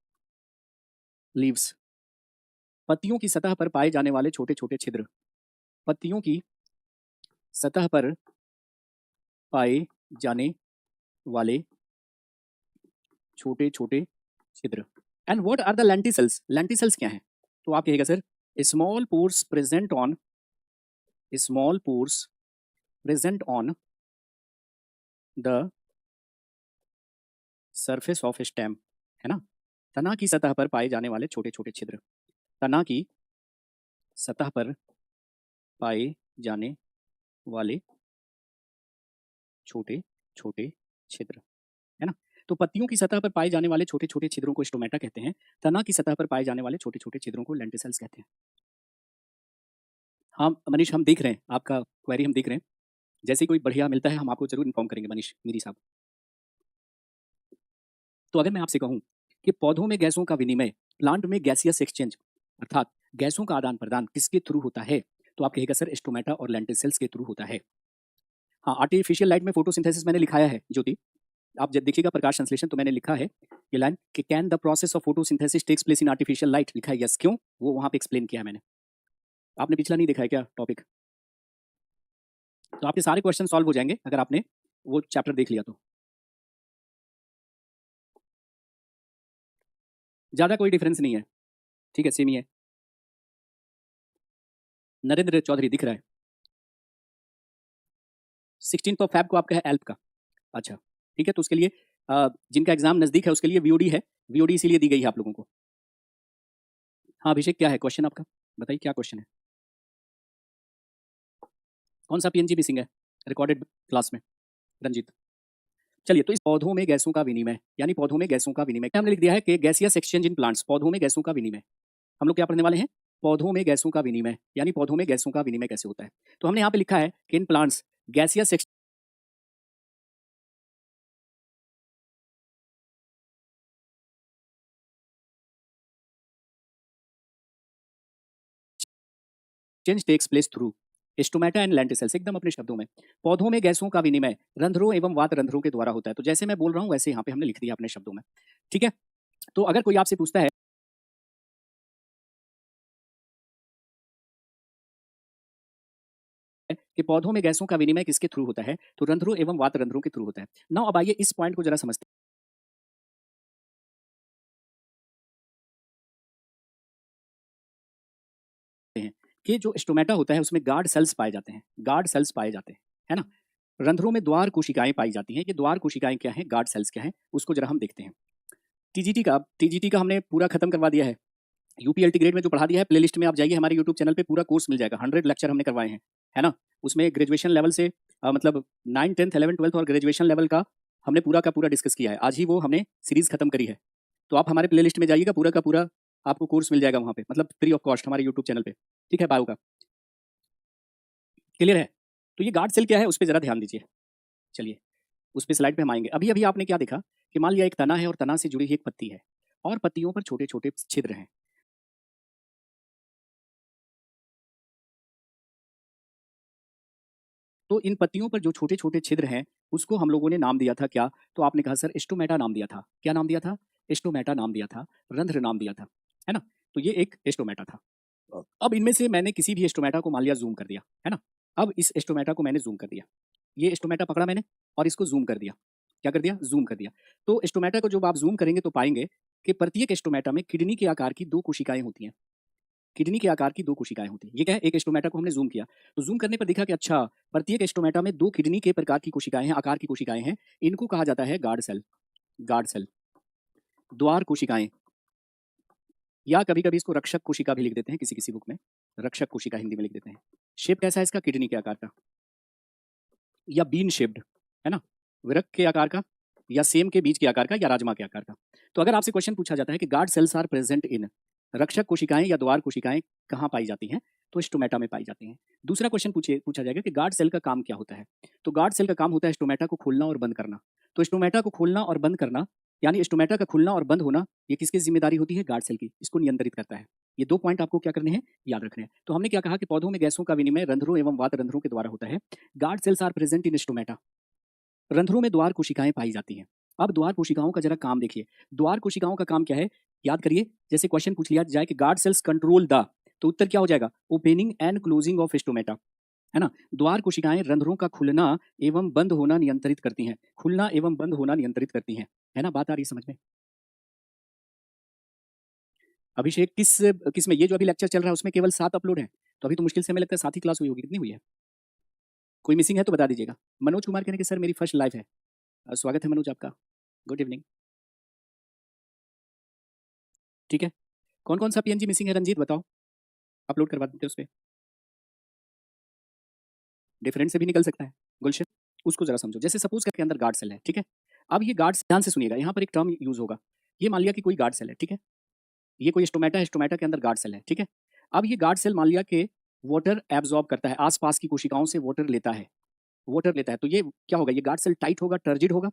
leaves। पत्तियों की सतह पर पाए जाने वाले छोटे-छोटे छिद्र। पत्तियों की सतह पर पाए जाने वाले छोटे-छोटे छिद्र। And what are the lenticels? Lenticels क्या हैं? तो आप कहिएगा sir small pores present on small pores present on the surface of stem, है ना? तना की सतह पर पाए जाने वाले छोटे-छोटे छिद्र। तना की सतह पर पाए जाने वाले छोटे-छोटे छिद्र, है ना? तो पत्तियों की सतह पर पाए जाने वाले छोटे-छोटे छिद्रों को स्टोमेटा कहते हैं। तना की सतह पर पाए जाने वाले छोटे-छोटे छिद्रों को लेंटिसल्स कहते हैं। हाँ, मनीष हम देख रहे हैं, आपका क्वेरी हम देख रहे हैं। जैसे ही कोई बढ़िया मिलता है हम आपको ज़रूर इन्फॉर्म करेंगे मनीष मीरी साहब। तो अगर मैं आपसे कहूँ कि पौधों में गैसों का विनिमय, प्लांट में गैसियस एक्सचेंज अर्थात गैसों का आदान-प्रदान किसके थ्रू होता है? तो आप कहिएगा सर स्टोमेटा और लेंटिसल्स के थ्रू होता है। हाँ, आर्टिफिशियल लाइट में फोटोसिंथेसिस मैंने लिखाया है ज्योति। आप जब देखिएगा प्रकाश संश्लेषण तो मैंने लिखा है ये लाइन कि can the process of photosynthesis takes place in artificial light, लिखा है यस। क्यों? वो वहाँ पे एक्सप्लेन किया है मैंने। आपने पिछला नहीं देखा है क्या टॉपिक? तो आपके सारे क्वेश्चन सॉल्व हो जाएंगे अगर आपने वो चैप्टर देख लिया तो। ज़्यादा कोई डिफरेंस नहीं है, ठीक है, सेम ही है। नरेंद्र चौधरी दिख रहा है। 16th ऑफ फ़ेब को आपका है एल्प का। अच्छा, ठीक है, तो उसके लिए जिनका एग्ज़ाम नज़दीक है उसके लिए वीओडी है, वीओडी इसीलिए दी गई है आप लोगों को। हाँ, अभिषेक क्या है क्वेश्चन आपका? बताइए क्या क्वेश्चन है? कौन-सा पीएनजी मिसिंग है रिकॉर्डेड क्लास में? रंजीत। चलिए, तो इस पौधों में गैसों का विनिमय, यानी पौधों में गैसों का विनिमय हमने लिख दिया है कि गैसियस एक्सचेंज इन प्लांट्स, पौधों में गैसों का विनिमय। हम लोग क्या पढ़ने वाले हैं? पौधों में गैसों का विनिमय, यानी पौधों में गैसों का विनिमय कैसे होता है? तो हमने यहाँ पे लिखा है कि in plants gaseous exchange takes place through stomata and lenticels, एकदम अपने शब्दों में। पौधों में गैसों का विनिमय रंध्रों एवं वात रंध्रों के द्वारा होता है। तो जैसे मैं बोल रहा हूँ वैसे यहाँ पे हमने लिख दिया अपने शब्दों में, ठीक है? तो अगर कोई आपसे पूछता है कि पौधों में गैसों का विनिमय किसके थ्रू होता है, तो रंध्रों एवं वात रंध्रों के थ्रू होता है। नाउ अब आइए इस पॉइंट को जरा समझते हैं कि जो स्टोमेटा होता है उसमें गार्ड सेल्स पाए जाते हैं, गार्ड सेल्स पाए जाते हैं, है ना? रंध्रों में द्वार कोशिकाएं पाई जाती हैं। ये द्वार कोशिकाएं क्या हैं, गार्ड सेल्स क्या हैं, उसको जरा हम देखते हैं। टीजीटी का हमने पूरा खत्म करवा दिया है। यूपीएलटी ग्रेड में जो पढ़ा दिया है, प्लेलिस्ट में आप जाइए, हमारे यूट्यूब चैनल पे पूरा कोर्स मिल जाएगा। 100 लेक्चर हमने करवाए हैं, है ना? उसमें ग्रेजुएशन लेवल से मतलब 9, 10th, 11th, 12th और ग्रेजुएशन लेवल का हमने पूरा का पूरा डिस्कस किया है। आज ही वो हमने सीरीज खत्म करी है। तो आप हमारे प्लेलिस्ट में जाइएगा, पूरा का पूरा आपको कोर्स मिल जाएगा वहाँ पे, मतलब फ्री ऑफ कॉस्ट हमारे यूट्यूब चैनल पे, ठीक है, बायो का। क्लियर है? तो ये गार्ड सेल क्या है, उस पर जरा ध्यान दीजिए। चलिए, उस पे स्लाइड पे हम आएंगे। अभी अभी आपने क्या देखा कि मान लिया एक तना है और तना से जुड़ी हुई एक पत्ती है और पत्तियों पर छोटे छोटे छिद्र हैं। तो इन पत्तियों पर जो छोटे-छोटे छिद्र हैं, उसको हम लोगों ने नाम दिया था क्या? तो आपने कहा सर स्टोमेटा नाम दिया था। क्या नाम दिया था? स्टोमेटा नाम दिया था, रंध्र नाम दिया था, है ना? तो ये एक स्टोमेटा था। अब इनमें से मैंने किसी भी स्टोमेटा को मान लिया ज़ूम कर दिया, है ना? अब इस स्टोमेटा को मैंने ज़ूम कर दिया। ये स्टोमेटा पकड़ा मैंने और इसको ज़ूम कर दिया। क्या कर दिया? ज़ूम कर दिया। तो स्टोमेटा को जब आप ज़ूम करेंगे तो पाएँगे कि प्रत्येक स्टोमेटा में किडनी के आकार की 2 कोशिकाएँ होती हैं। किडनी के आकार की 2 कोशिकाएँ होती हैं। ये क्या है? एक स्टोमेटा को हमने ज़ूम किया, तो ज़ूम करने पर दिखा कि अच्छा, प्रत्येक स्टोमेटा में 2 किडनी के प्रकार की कोशिकाएँ हैं, आकार की कोशिकाएँ हैं। इनको कहा जाता है गार्ड सेल, गार्ड सेल, द्वार कोशिकाएँ, या कभी-कभी इसको रक्षक कोशिका भी लिख देते हैं किसी-किसी बुक में। रक्षक कोशिका हिंदी में लिख देते हैं। शेप कैसा है इसका? किडनी के आकार का, या बीन शेप्ड, है ना? वृक्क के आकार का, या सेम के बीज के आकार का, या राजमा के आकार का। तो अगर आपसे क्वेश्चन पूछा जाता है कि guard cells are present in, रक्षक कोशिकाएं या द्वार कोशिकाएं कहाँ पाई जाती हैं, तो स्टोमेटा में पाई जाती हैं। दूसरा क्वेश्चन पूछा जाएगा कि गार्ड सेल का काम क्या होता है। तो गार्ड सेल का काम होता है स्टोमेटा को खोलना और बंद करना। तो स्टोमेटा को खोलना और बंद करना, यानी स्टोमेटा का खुलना और बंद होना, ये किसकी जिम्मेदारी होती है? गार्ड सेल की। इसको नियंत्रित करता है। ये 2 पॉइंट आपको क्या करने हैं? याद रखने हैं। तो हमने क्या कहा कि पौधों में गैसों का विनिमय रंध्रों एवं वात रंध्रों के द्वारा होता है। Guard cells are present in stomata. रंध्रों में द्वार कोशिकाएं पाई जाती हैं। अब द्वार कोशिकाओं का जरा काम देखिए। द्वार कोशिकाओं का काम क्या है? याद करिए, जैसे क्वेश्चन पूछ लिया जाए कि गार्ड सेल्स कंट्रोल द, तो उत्तर क्या हो जाएगा? Opening and closing of stomata, है ना? द्वार कोशिकाएं रंध्रों का खुलना एवं बंद होना नियंत्रित करती हैं। खुलना एवं बंद होना नियंत्रित करती हैं, है ना? बात आ रही है समझ में? अभिषेक किस किस में? ये जो अभी लेक्चर चल रहा है उसमें केवल 7 अपलोड है, तो अभी तो मुश्किल से हमें लगता है 7 ही क्लास हुई होगी। कितनी हुई है? कोई मिसिंग है तो बता दीजिएगा। मनोज कुमार कहने के सर मेरी फर्स्ट लाइव है। स्वागत है मनोज आपका। Good evening. ठीक है, कौन कौन सा पीएनजी मिसिंग है रंजीत बताओ, अपलोड करवा देते हैं उस पे। डिफरेंट से भी निकल सकता है। गुलशन, उसको जरा समझो। जैसे सपोज के अंदर गार्ड सेल है, ठीक है? अब ये गार्ड, ध्यान से सुनिएगा, यहाँ पर एक टर्म यूज होगा। ये मान लिया कि कोई गार्ड सेल है, ठीक है? ये कोई स्टोमेटा है, स्टोमेटा के अंदर गार्ड सेल है, ठीक है? अब ये गार्ड सेल मान लिया कि वाटर एब्जॉर्ब करता है, आसपास की कोशिकाओं से वाटर लेता है, वाटर लेता है। तो ये क्या होगा? ये गार्ड सेल टाइट होगा, टर्जिड होगा,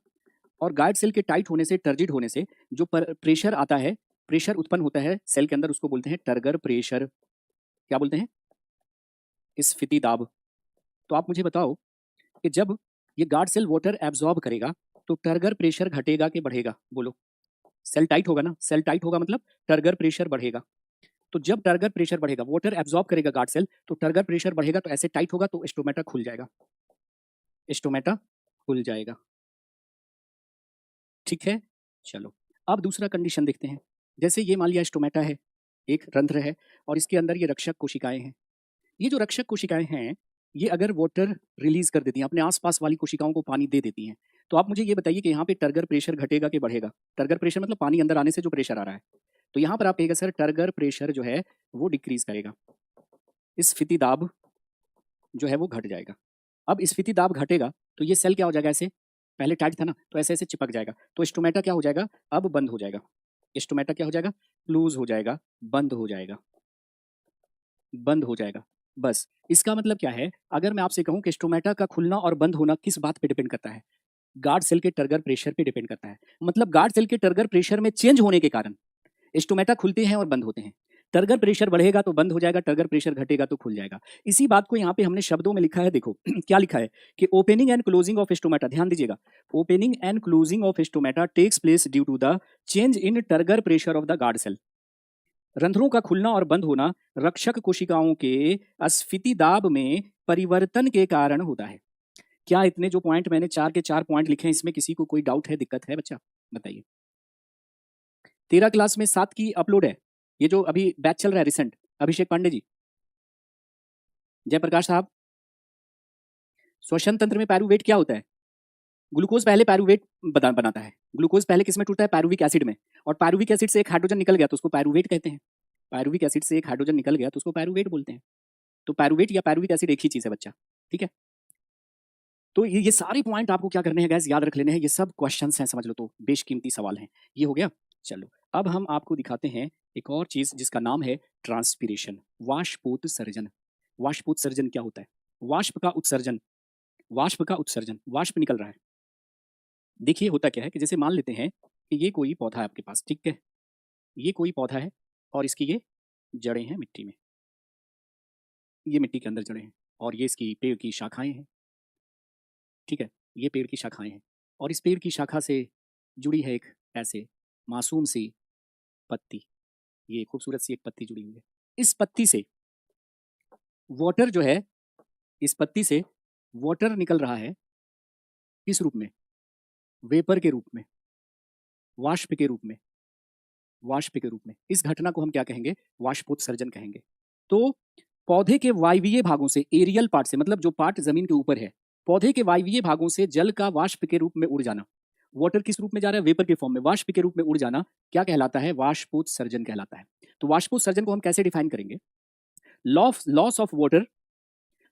और गार्ड सेल के टाइट होने से, टर्जिड होने से जो प्रेशर आता है, प्रेशर उत्पन्न होता है सेल के अंदर, उसको बोलते हैं टर्गर प्रेशर। क्या बोलते हैं? स्फीति दाब। तो आप मुझे बताओ कि जब ये गार्ड सेल वाटर एब्जॉर्ब करेगा तो टर्गर प्रेशर घटेगा कि बढ़ेगा? बोलो। सेल टाइट होगा ना, सेल टाइट होगा मतलब टर्गर प्रेशर बढ़ेगा। तो जब टर्गर प्रेशर बढ़ेगा, वाटर एब्जॉर्ब करेगा गार्ड सेल, तो टर्गर प्रेशर बढ़ेगा, तो ऐसे टाइट होगा तो स्टोमेटा खुल जाएगा, स्टोमेटा खुल जाएगा। ठीक है, चलो अब दूसरा कंडीशन देखते हैं। जैसे ये मान लिया स्टोमेटा है, एक रंध्र है और इसके अंदर ये रक्षक कोशिकाएं हैं। ये जो रक्षक कोशिकाएं हैं, ये अगर वाटर रिलीज कर देती हैं, अपने आसपास वाली कोशिकाओं को पानी दे देती हैं, तो आप मुझे ये बताइए कि यहाँ पे टर्गर प्रेशर घटेगा कि बढ़ेगा? टर्गर प्रेशर मतलब पानी अंदर आने से जो प्रेशर आ रहा है। तो यहाँ पर आप कहिएगा सर टर्गर प्रेशर जो है वो डिक्रीज करेगा, स्फीति दाब जो है वो घट जाएगा। अब स्फीति दाब घटेगा तो ये सेल क्या हो जाएगा, ऐसे पहले टाइट था ना, तो ऐसे ऐसे चिपक जाएगा, तो स्टोमेटा क्या हो जाएगा, अब बंद हो जाएगा। स्टोमेटा क्या हो जाएगा, क्लोज हो जाएगा, बंद हो जाएगा, बंद हो जाएगा। बस इसका मतलब क्या है, अगर मैं आपसे कहूं कि स्टोमेटा का खुलना और बंद होना किस बात पे डिपेंड करता है, गार्ड सेल के टर्गर प्रेशर पे डिपेंड करता है। मतलब गार्ड सेल के टर्गर प्रेशर में चेंज होने के कारण स्टोमेटा खुलते हैं और बंद होते हैं। टर्गर प्रेशर बढ़ेगा तो बंद हो जाएगा, टर्गर प्रेशर घटेगा तो खुल जाएगा। इसी बात को यहाँ पे हमने शब्दों में लिखा है, देखो क्या लिखा है कि opening and closing of stomata, ध्यान दीजिएगा, opening and closing of stomata takes place due to the change in turgor pressure of the guard cell. रंध्रों का खुलना और बंद होना रक्षक कोशिकाओं के अस्फीति दाब में परिवर्तन के कारण होता है। क्या इतने जो पॉइंट मैंने 4 के 4 पॉइंट लिखे हैं, इसमें किसी को कोई डाउट है, दिक्कत है बच्चा, बताइए। 13 क्लास में 7 की अपलोड है, ये जो अभी बैच चल रहा है रिसेंट। अभिषेक पांडे जी, जयप्रकाश साहब, श्वसन तंत्र में पायरुवेट क्या होता है? ग्लूकोज पहले पायरुवेट बनाता है। ग्लूकोज पहले किस में टूटता है, पायरुविक एसिड में, और पायरुविक एसिड से एक हाइड्रोजन निकल गया तो उसको पायरुवेट कहते हैं। पायरुविक एसिड से एक हाइड्रोजन निकल गया तो उसको पायरुवेट बोलते हैं। तो पायरुवेट या पायरुविक एसिड एक ही चीज है बच्चा, ठीक है। तो ये सारे पॉइंट आपको क्या करने हैं गैस, याद रख लेने हैं, ये सब क्वेश्चंस हैं, समझ लो, तो बेशकीमती सवाल हैं। ये हो गया। चलो अब हम आपको दिखाते हैं एक और चीज जिसका नाम है ट्रांसपीरेशन, वाष्पोत्सर्जन। वाष्पोत्सर्जन क्या होता है? वाष्प का उत्सर्जन, वाष्प का उत्सर्जन, वाष्प निकल रहा है। देखिए होता क्या है कि जैसे मान लेते हैं कि ये कोई पौधा है आपके पास, ठीक है, ये कोई पौधा है और इसकी ये जड़ें हैं मिट्टी में, ये मिट्टी के अंदर जड़ें हैं, और ये इसकी पेड़ की शाखाएं हैं, ठीक है, ये पेड़ की शाखाएं हैं, और इस पेड़ की शाखा से जुड़ी है एक ऐसे मासूम सी पत्ती, ये खूबसूरत सी एक पत्ती जुड़ी हुई है। इस पत्ती से वाटर जो है, इस पत्ती से वाटर निकल रहा है, किस रूप में, वेपर के रूप में, वाष्प के रूप में, वाष्प के रूप में। इस घटना को हम क्या कहेंगे, वाष्पोत्सर्जन कहेंगे। तो पौधे के वायवीय भागों से, एरियल पार्ट से, मतलब जो पार्ट जमीन के ऊपर है, पौधे के वायवीय भागों से जल का वाष्प के रूप में उड़ जाना, वाटर किस रूप में जा रहा है, वेपर के फॉर्म में, वाष्प के रूप में उड़ जाना, क्या कहलाता है, वाष्पोत्सर्जन कहलाता है। तो वाष्पोत्सर्जन को हम कैसे डिफाइन करेंगे, loss of water,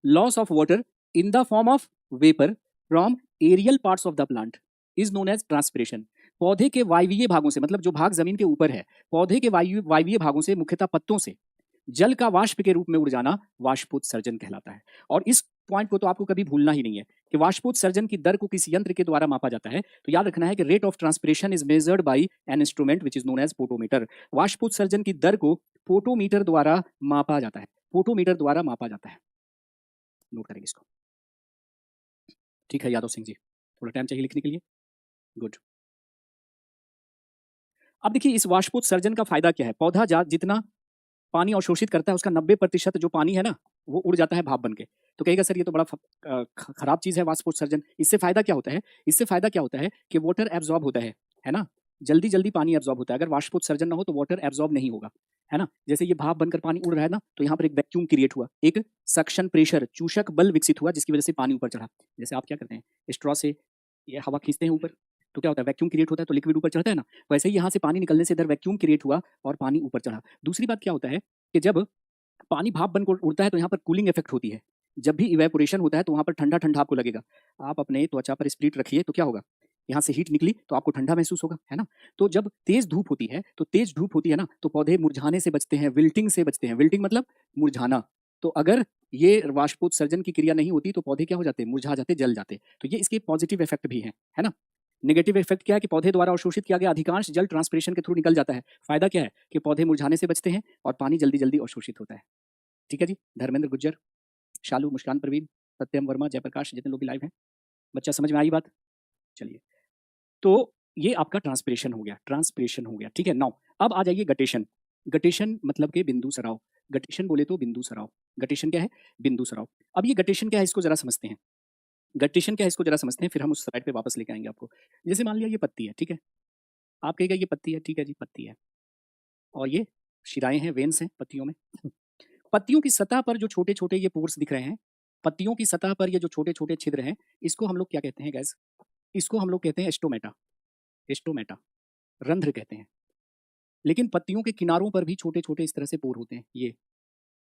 loss of water in the form of vapour from aerial parts of the plant is known as transpiration. पौधे के वायवीय भागों से, मतलब जो भाग जमीन के ऊपर है, पौधे के वायवीय भागों से, मुख्यतः पत्तों से जल का वाष्प के रूप में उड़ जाना वाष्पोत्सर्जन कहलाता है। और इस पॉइंट को तो आपको कभी भूलना ही नहीं है कि वाष्पोत्सर्जन की दर को किस यंत्र के द्वारा मापा जाता है। तो याद रखना है कि rate of transpiration is measured by an instrument which is known as potometer. वाष्पोत्सर्जन की दर को पोटोमीटर द्वारा मापा जाता है, पोटोमीटर द्वारा मापा जाता है, नोट करेंगे इसको, ठीक है यादव सिंह जी, थोड़ा टाइम चाहिए लिखने के लिए, गुड। अब देखिए इस वाष्पोत्सर्जन का फायदा क्या है, पौधा जितना पानी अवशोषित करता है उसका 90% जो पानी है ना वो उड़ जाता है भाप बन के। तो कहेगा सर ये तो बड़ा खराब चीज है वाष्पोत्सर्जन। इससे फायदा क्या होता है, इससे फायदा क्या होता है कि वाटर एब्जॉर्ब होता है ना, जल्दी जल्दी पानी एब्जॉर्ब होता है। अगर वाष्पोत्सर्जन ना हो तो वाटर एब्जॉर्ब नहीं होगा, है ना। जैसे ये भाप बनकर पानी उड़ रहा है ना, तो यहाँ पर एक वैक्यूम क्रिएट हुआ, एक सक्शन प्रेशर, चूषक बल विकसित हुआ, जिसकी वजह से पानी ऊपर चढ़ा। जैसे आप क्या करते हैं, स्ट्रॉ से ये हवा खींचते हैं ऊपर, तो क्या होता है, वैक्यूम क्रिएट होता है, तो लिक्विड ऊपर चढ़ता है ना। वैसे ही यहाँ से पानी निकलने से इधर वैक्यूम क्रिएट हुआ और पानी ऊपर चढ़ा। दूसरी बात क्या होता है कि जब पानी भाप बनकर उड़ता है तो यहाँ पर कूलिंग इफेक्ट होती है। जब भी इवेपोरेशन होता है तो वहाँ पर ठंडा ठंडा आपको लगेगा। आप अपने त्वचा पर स्प्लिट रखिए तो क्या होगा, यहाँ से हीट निकली तो आपको ठंडा महसूस होगा, है ना। तो जब तेज धूप होती है, तो तेज धूप होती है ना, तो पौधे मुरझाने से बचते हैं, विल्टिंग से बचते हैं। विल्टिंग मतलब मुरझाना। तो अगर ये वाष्पोत्सर्जन की क्रिया नहीं होती तो पौधे क्या हो जाते, मुरझा जाते, जल जाते। तो ये इसके पॉजिटिव इफेक्ट भी है ना। नेगेटिव इफेक्ट क्या है कि पौधे द्वारा अवशोषित किया गया अधिकांश जल ट्रांसपिरेशन के थ्रू निकल जाता है। फायदा क्या है कि पौधे मुरझाने से बचते हैं और पानी जल्दी जल्दी अवशोषित होता है। ठीक है जी। धर्मेंद्र गुज्जर, शालू, मुस्कान परवीन, सत्यम वर्मा, जयप्रकाश, जितने लोग भी लाइव हैं, बच्चा समझ में आई बात? चलिए, तो ये आपका ट्रांसपिरेशन हो गया, ट्रांसपिरेशन हो गया, ठीक है। नाउ अब आ जाइए गटेशन। गटेशन मतलब के बिंदु सराव। गटेशन बोले तो बिंदु सराव। गटेशन क्या है, बिंदु सराव। अब ये गटेशन क्या है इसको जरा समझते हैं। गटेशन क्या है इसको जरा समझते हैं, फिर हम उस स्लाइड पे वापस लेके आएंगे आपको। जैसे मान लिया ये पत्ती है, ठीक है, आप कहेगा ये पत्ती है, ठीक है जी पत्ती है। और ये शिराएं हैं, वेन्स हैं पत्तियों में। पत्तियों की सतह पर जो छोटे छोटे ये पोर्स दिख रहे हैं, पत्तियों की सतह पर ये जो छोटे छोटे छिद्र हैं, इसको हम लोग क्या कहते हैं गैस? इसको हम लोग कहते हैं स्टोमेटा। स्टोमेटा, रंध्र कहते हैं। लेकिन पत्तियों के किनारों पर भी छोटे छोटे इस तरह से पोर होते हैं। ये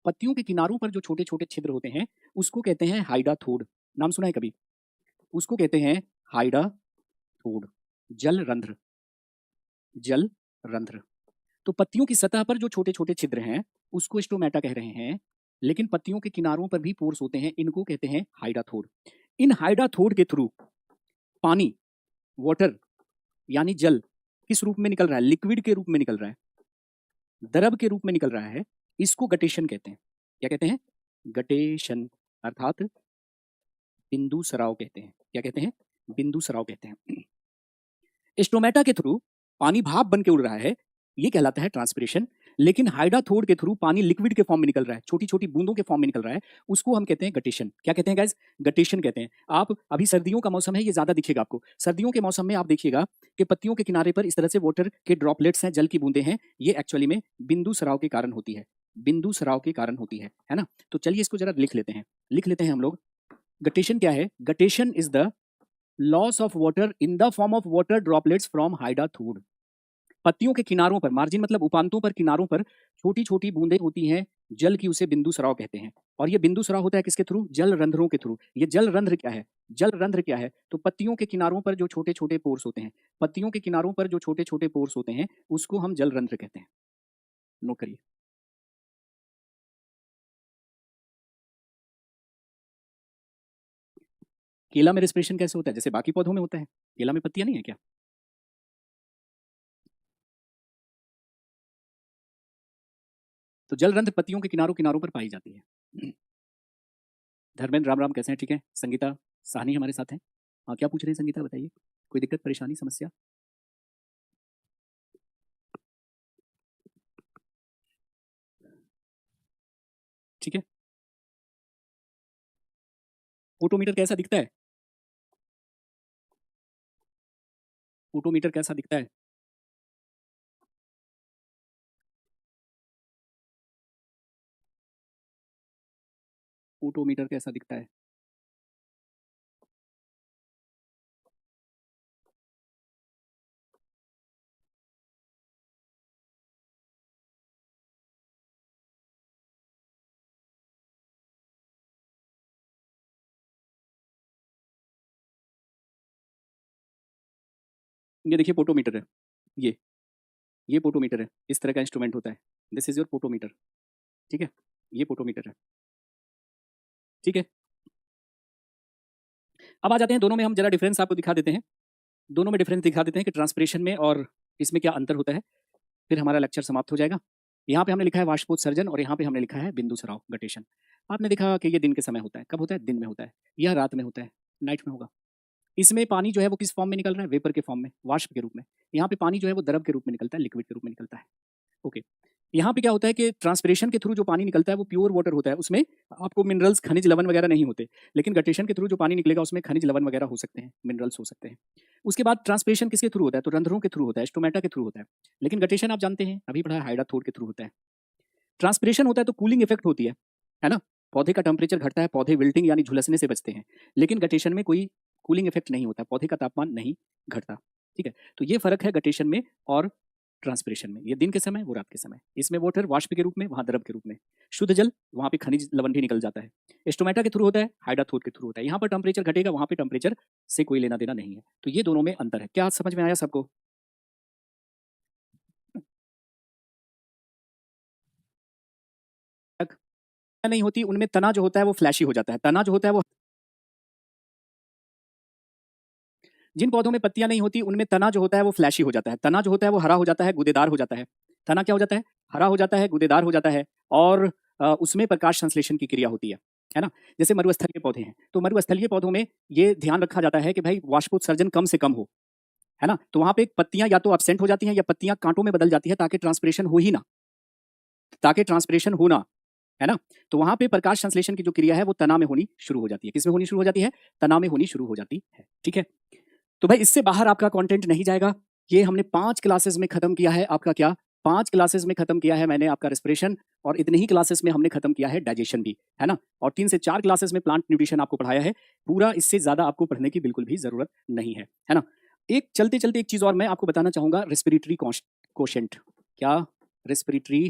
पत्तियों के किनारों पर जो छोटे छोटे छिद्र होते हैं, उसको कहते हैं हाइडाथोड। नाम सुना है कभी? उसको कहते हैं हाइडाथोड, जल रंध्र। जल रंध्र। तो पत्तियों की सतह पर जो छोटे छोटे छिद्र हैं, उसको स्टोमेटा कह रहे हैं। लेकिन पत्तियों के किनारों पर भी पोर्स होते हैं, इनको कहते हैं हाइडाथोड। इन हाइडाथोड के थ्रू पानी, वाटर यानी जल किस रूप में निकल रहा है? लिक्विड के रूप में निकल रहा है, द्रव के रूप में निकल रहा है। इसको गटेशन कहते हैं। क्या कहते हैं? गटेशन, अर्थात बिंदु सराव कहते हैं। क्या कहते हैं? बिंदु सराव कहते हैं। स्टोमेटा के थ्रू पानी भाप बन के उड़ रहा है, ये कहलाता है ट्रांसपिरेशन। लेकिन हाइडाथोड के थ्रू पानी लिक्विड के फॉर्म में निकल रहा है, छोटी छोटी बूंदों के फॉर्म में निकल रहा है, उसको हम कहते हैं गटेशन। क्या कहते हैं गाइस? गटेशन कहते हैं। आप अभी सर्दियों का मौसम है, ये ज्यादा दिखेगा आपको। सर्दियों के मौसम में आप देखिएगा कि पत्तियों के किनारे पर इस तरह से वाटर के ड्रॉपलेट्स हैं, जल की बूंदें हैं। ये एक्चुअली में बिंदु सराव के कारण होती है। बिंदु सराव के कारण होती है ना? तो चलिए इसको जरा लिख लेते हैं हम लोग। गटेशन क्या है? Guttation is the loss of water in the form of water droplets from hydathode. पत्तियों के किनारों पर, मार्जिन मतलब उपांतों पर, किनारों पर छोटी छोटी बूंदें होती हैं जल की, उसे बिंदु सराव कहते हैं। और ये बिंदु सराव होता है किसके थ्रू? जल रंध्रों के थ्रू। ये जल रंध्र क्या है? जल रंध्र क्या है? तो पत्तियों के किनारों पर जो छोटे छोटे पोर्स होते हैं, पत्तियों के किनारों पर जो छोटे छोटे पोर्स होते हैं, उसको हम जल रंध्र कहते हैं। नोट करिए। केला में रेस्पिरेशन कैसे होता है? जैसे बाकी पौधों में होता है। केला में पत्तियां नहीं है क्या? तो जल रंध्र पत्तियों के किनारों किनारों पर पाई जाती है। धर्मेंद्र राम राम, कैसे हैं? ठीक है। संगीता साहनी हमारे साथ हैं। हाँ, क्या पूछ रहे हैं संगीता, बताइए। कोई दिक्कत, परेशानी, समस्या? ठीक है। फोटोमीटर कैसा दिखता है? फोटोमीटर कैसा दिखता है? फोटोमीटर कैसा दिखता है? ये देखिए फोटोमीटर है। ये ये फोटोमीटर है। इस तरह का इंस्ट्रूमेंट होता है। This is your photometer. ठीक है, ये फोटोमीटर है। ठीक है। अब आ जाते हैं, दोनों में हम जरा डिफरेंस आपको दिखा देते हैं। दोनों में डिफरेंस दिखा देते हैं कि ट्रांसपिरेशन में और इसमें क्या अंतर होता है। फिर हमारा लेक्चर समाप्त हो जाएगा। यहाँ पे हमने लिखा है वाष्पोत्सर्जन और यहाँ पे हमने लिखा है बिंदु सराव, गटेशन। आपने देखा कि ये दिन के समय होता है। कब होता है? दिन में होता है। यह रात में होता है, नाइट में होगा। इसमें पानी जो है वो किस फॉर्म में निकल रहा है? वेपर के फॉर्म में, वाष्प के रूप में। यहाँ पे पानी जो है वो द्रव के रूप में निकलता है, लिक्विड के रूप में निकलता है। ओके। यहाँ पे क्या होता है कि ट्रांसपिरेशन के थ्रू जो पानी निकलता है वो प्योर वाटर होता है, उसमें आपको मिनरल्स, खनिज लवण वगैरह नहीं होते। लेकिन गटेशन के थ्रू जो पानी निकलेगा उसमें खनिज लवण वगैरह हो सकते हैं, मिनरल्स हो सकते हैं। उसके बाद ट्रांसपिरेशन किसके थ्रू होता है? तो रंध्रों के थ्रू होता है, स्टोमेटा के थ्रू होता है। लेकिन गटेशन आप जानते हैं, अभी पढ़ा है, हाइडाथोड के थ्रू होता है। ट्रांसपिरेशन होता है तो कूलिंग इफेक्ट होती है ना? पौधे का टेम्परेचर घटता है, पौधे विल्टिंग यानी झुलसने से बचते हैं। लेकिन गटेशन में कोई कूलिंग इफेक्ट नहीं होता, पौधे का तापमान नहीं घटता। ठीक है, तो ये फर्क है गटेशन में और ट्रांसपिरेशन में। ये दिन के समय, वो रात के समय। इसमें वाटर वाष्प के रूप में, वहां द्रव के रूप में। शुद्ध जल, वहां पे खनिज लवण भी निकल जाता है। स्टोमेटा के थ्रू होता है, हाइडाथोड के थ्रू होता है। यहाँ पर टेम्परेचर घटेगा, वहां पे टेम्परेचर से कोई लेना देना नहीं है। तो ये दोनों में अंतर है। क्या समझ में आया सबको? नहीं होती उनमें, तना जो होता है वो फ्लैशी हो जाता है। तना जो होता है वो, जिन पौधों में पत्तियां नहीं होती उनमें तना जो होता है वो फ्लैशी हो जाता है। तना जो होता है वो हरा हो जाता है, गूदेदार हो जाता है। तना क्या हो जाता है? हरा हो जाता है, गूदेदार हो जाता है। और उसमें प्रकाश संश्लेषण की क्रिया होती है ना? जैसे मरुस्थलीय पौधे हैं, तो मरुस्थलीय पौधों में ये ध्यान रखा जाता है कि भाई वाष्पोत्सर्जन कम से कम हो, है ना? तो वहां पे पत्तियां या तो एब्सेंट हो जाती हैं या पत्तियां कांटों में बदल जाती है, ताकि ट्रांसपिरेशन हो ही ना, ताकि ट्रांसपिरेशन होना, है ना? तो वहां पे प्रकाश संश्लेषण की जो क्रिया है वो तना में होनी शुरू हो जाती है। किसमें होनी शुरू हो जाती है? तना में होनी शुरू हो जाती है। ठीक है, तो भाई इससे बाहर आपका कंटेंट नहीं जाएगा। ये हमने 5 क्लासेस में खत्म किया है आपका क्या? 5 क्लासेस में खत्म किया है मैंने आपका रेस्पिरेशन, और इतने ही क्लासेस में हमने खत्म किया है डाइजेशन भी, है ना? और 3 से 4 क्लासेस में प्लांट न्यूट्रिशन आपको पढ़ाया है। पूरा इससे ज़्यादा आपको पढ़ने की बिल्कुल भी ज़रूरत नहीं है ना? एक चलते-चलते एक चीज़ और मैं आपको बताना चाहूँगा, रेस्पिरेटरी कोशेंट। क्या? रेस्पिरेटरी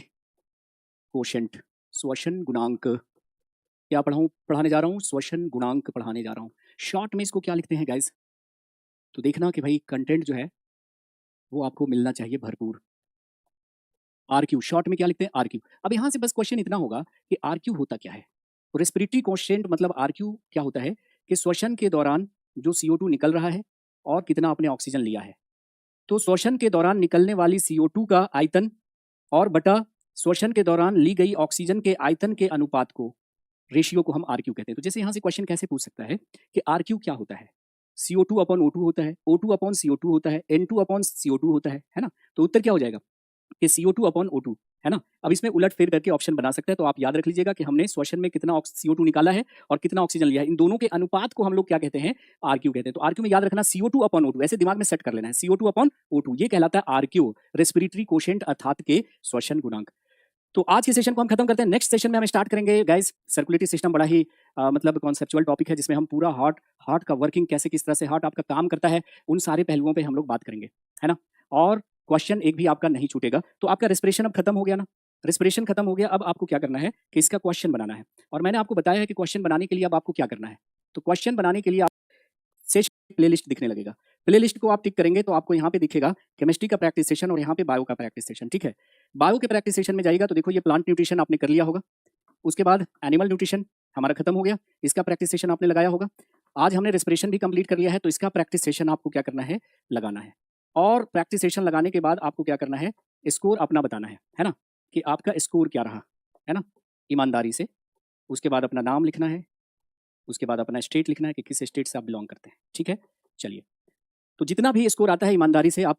कोशेंट, श्वसन गुणांक। क्या पढ़ाने जा रहा हूँ? श्वसन गुणांक पढ़ाने जा रहा हूँ। शॉर्ट में इसको क्या लिखते हैं गाइज़? तो देखना कि भाई कंटेंट जो है, वो आपको मिलना चाहिए भरपूर। आरक्यू, शॉर्ट में क्या लिखते हैं? आरक्यू। अब यहाँ से बस क्वेश्चन इतना होगा कि आरक्यू होता क्या है? तो रेस्पिरेटरी कोशेंट मतलब आरक्यू क्या होता है कि श्वसन के दौरान जो CO2 निकल रहा है और कितना आपने ऑक्सीजन लिया है। तो श्वसन के दौरान निकलने वाली CO2 का आयतन और बटा श्वसन के दौरान ली गई ऑक्सीजन के आयतन के अनुपात को, रेशियो को हम आरक्यू कहते हैं। तो जैसे यहाँ से क्वेश्चन कैसे पूछ सकता है कि आरक्यू क्या होता है? CO2 अपॉन O2 होता है, O2 अपॉन CO2 होता है, N2 अपॉन CO2 होता है ना? तो उत्तर क्या हो जाएगा कि CO2 अपॉन O2, है ना? अब इसमें उलट फेर करके ऑप्शन बना सकते हैं, तो आप याद रख लीजिएगा कि हमने श्वसन में कितना CO2 निकाला है और कितना ऑक्सीजन लिया है। इन दोनों के अनुपात को हम लोग क्या कहते हैं? आरक्यू कहते हैं। तो आरक्यू में याद रखना CO2 अपॉन O2, ऐसे दिमाग में सेट कर लेना है, CO2 अपॉन O2, ये कहलाता है आरक्यू, रेस्पिरेटरी कोशेंट अर्थात के श्वसन गुणांक। तो आज के सेशन को हम खत्म करते हैं। नेक्स्ट सेशन में हम स्टार्ट करेंगे गाइस सर्कुलेटरी सिस्टम। बड़ा ही मतलब कॉन्सेप्चुअल टॉपिक है, जिसमें हम पूरा हार्ट का वर्किंग कैसे, किस तरह से हार्ट आपका काम करता है, उन सारे पहलुओं पे हम लोग बात करेंगे, है ना? और क्वेश्चन एक भी आपका नहीं छूटेगा। तो आपका रेस्पिरेशन अब खत्म हो गया ना? रेस्पिरेशन खत्म हो गया, अब आपको क्या करना है कि इसका क्वेश्चन बनाना है। और मैंने आपको बताया है कि क्वेश्चन बनाने के लिए अब आपको क्या करना है। तो क्वेश्चन बनाने के लिए आप सेशन प्लेलिस्ट दिखने लगेगा। प्लेलिस्ट को आप टिक करेंगे तो आपको यहाँ पे दिखेगा केमिस्ट्री का प्रैक्टिस सेशन और यहाँ पे बायो का प्रैक्टिस सेशन, ठीक है? बायो के प्रैक्टिस सेशन में जाइएगा तो देखो ये प्लांट न्यूट्रिशन आपने कर लिया होगा। उसके बाद एनिमल न्यूट्रिशन हमारा खत्म हो गया, इसका प्रैक्टिस सेशन आपने लगाया होगा। आज हमने रेस्पिरेशन भी कंप्लीट कर लिया है, तो इसका प्रैक्टिस सेशन आपको क्या करना है? लगाना है। और प्रैक्टिस सेशन लगाने के बाद आपको क्या करना है? स्कोर अपना बताना है ना? कि आपका स्कोर क्या रहा, है ना? ईमानदारी से। उसके बाद अपना नाम लिखना है, उसके बाद अपना स्टेट लिखना है कि किस स्टेट से आप बिलोंग करते हैं, ठीक है? चलिए, तो जितना भी स्कोर आता है ईमानदारी से आप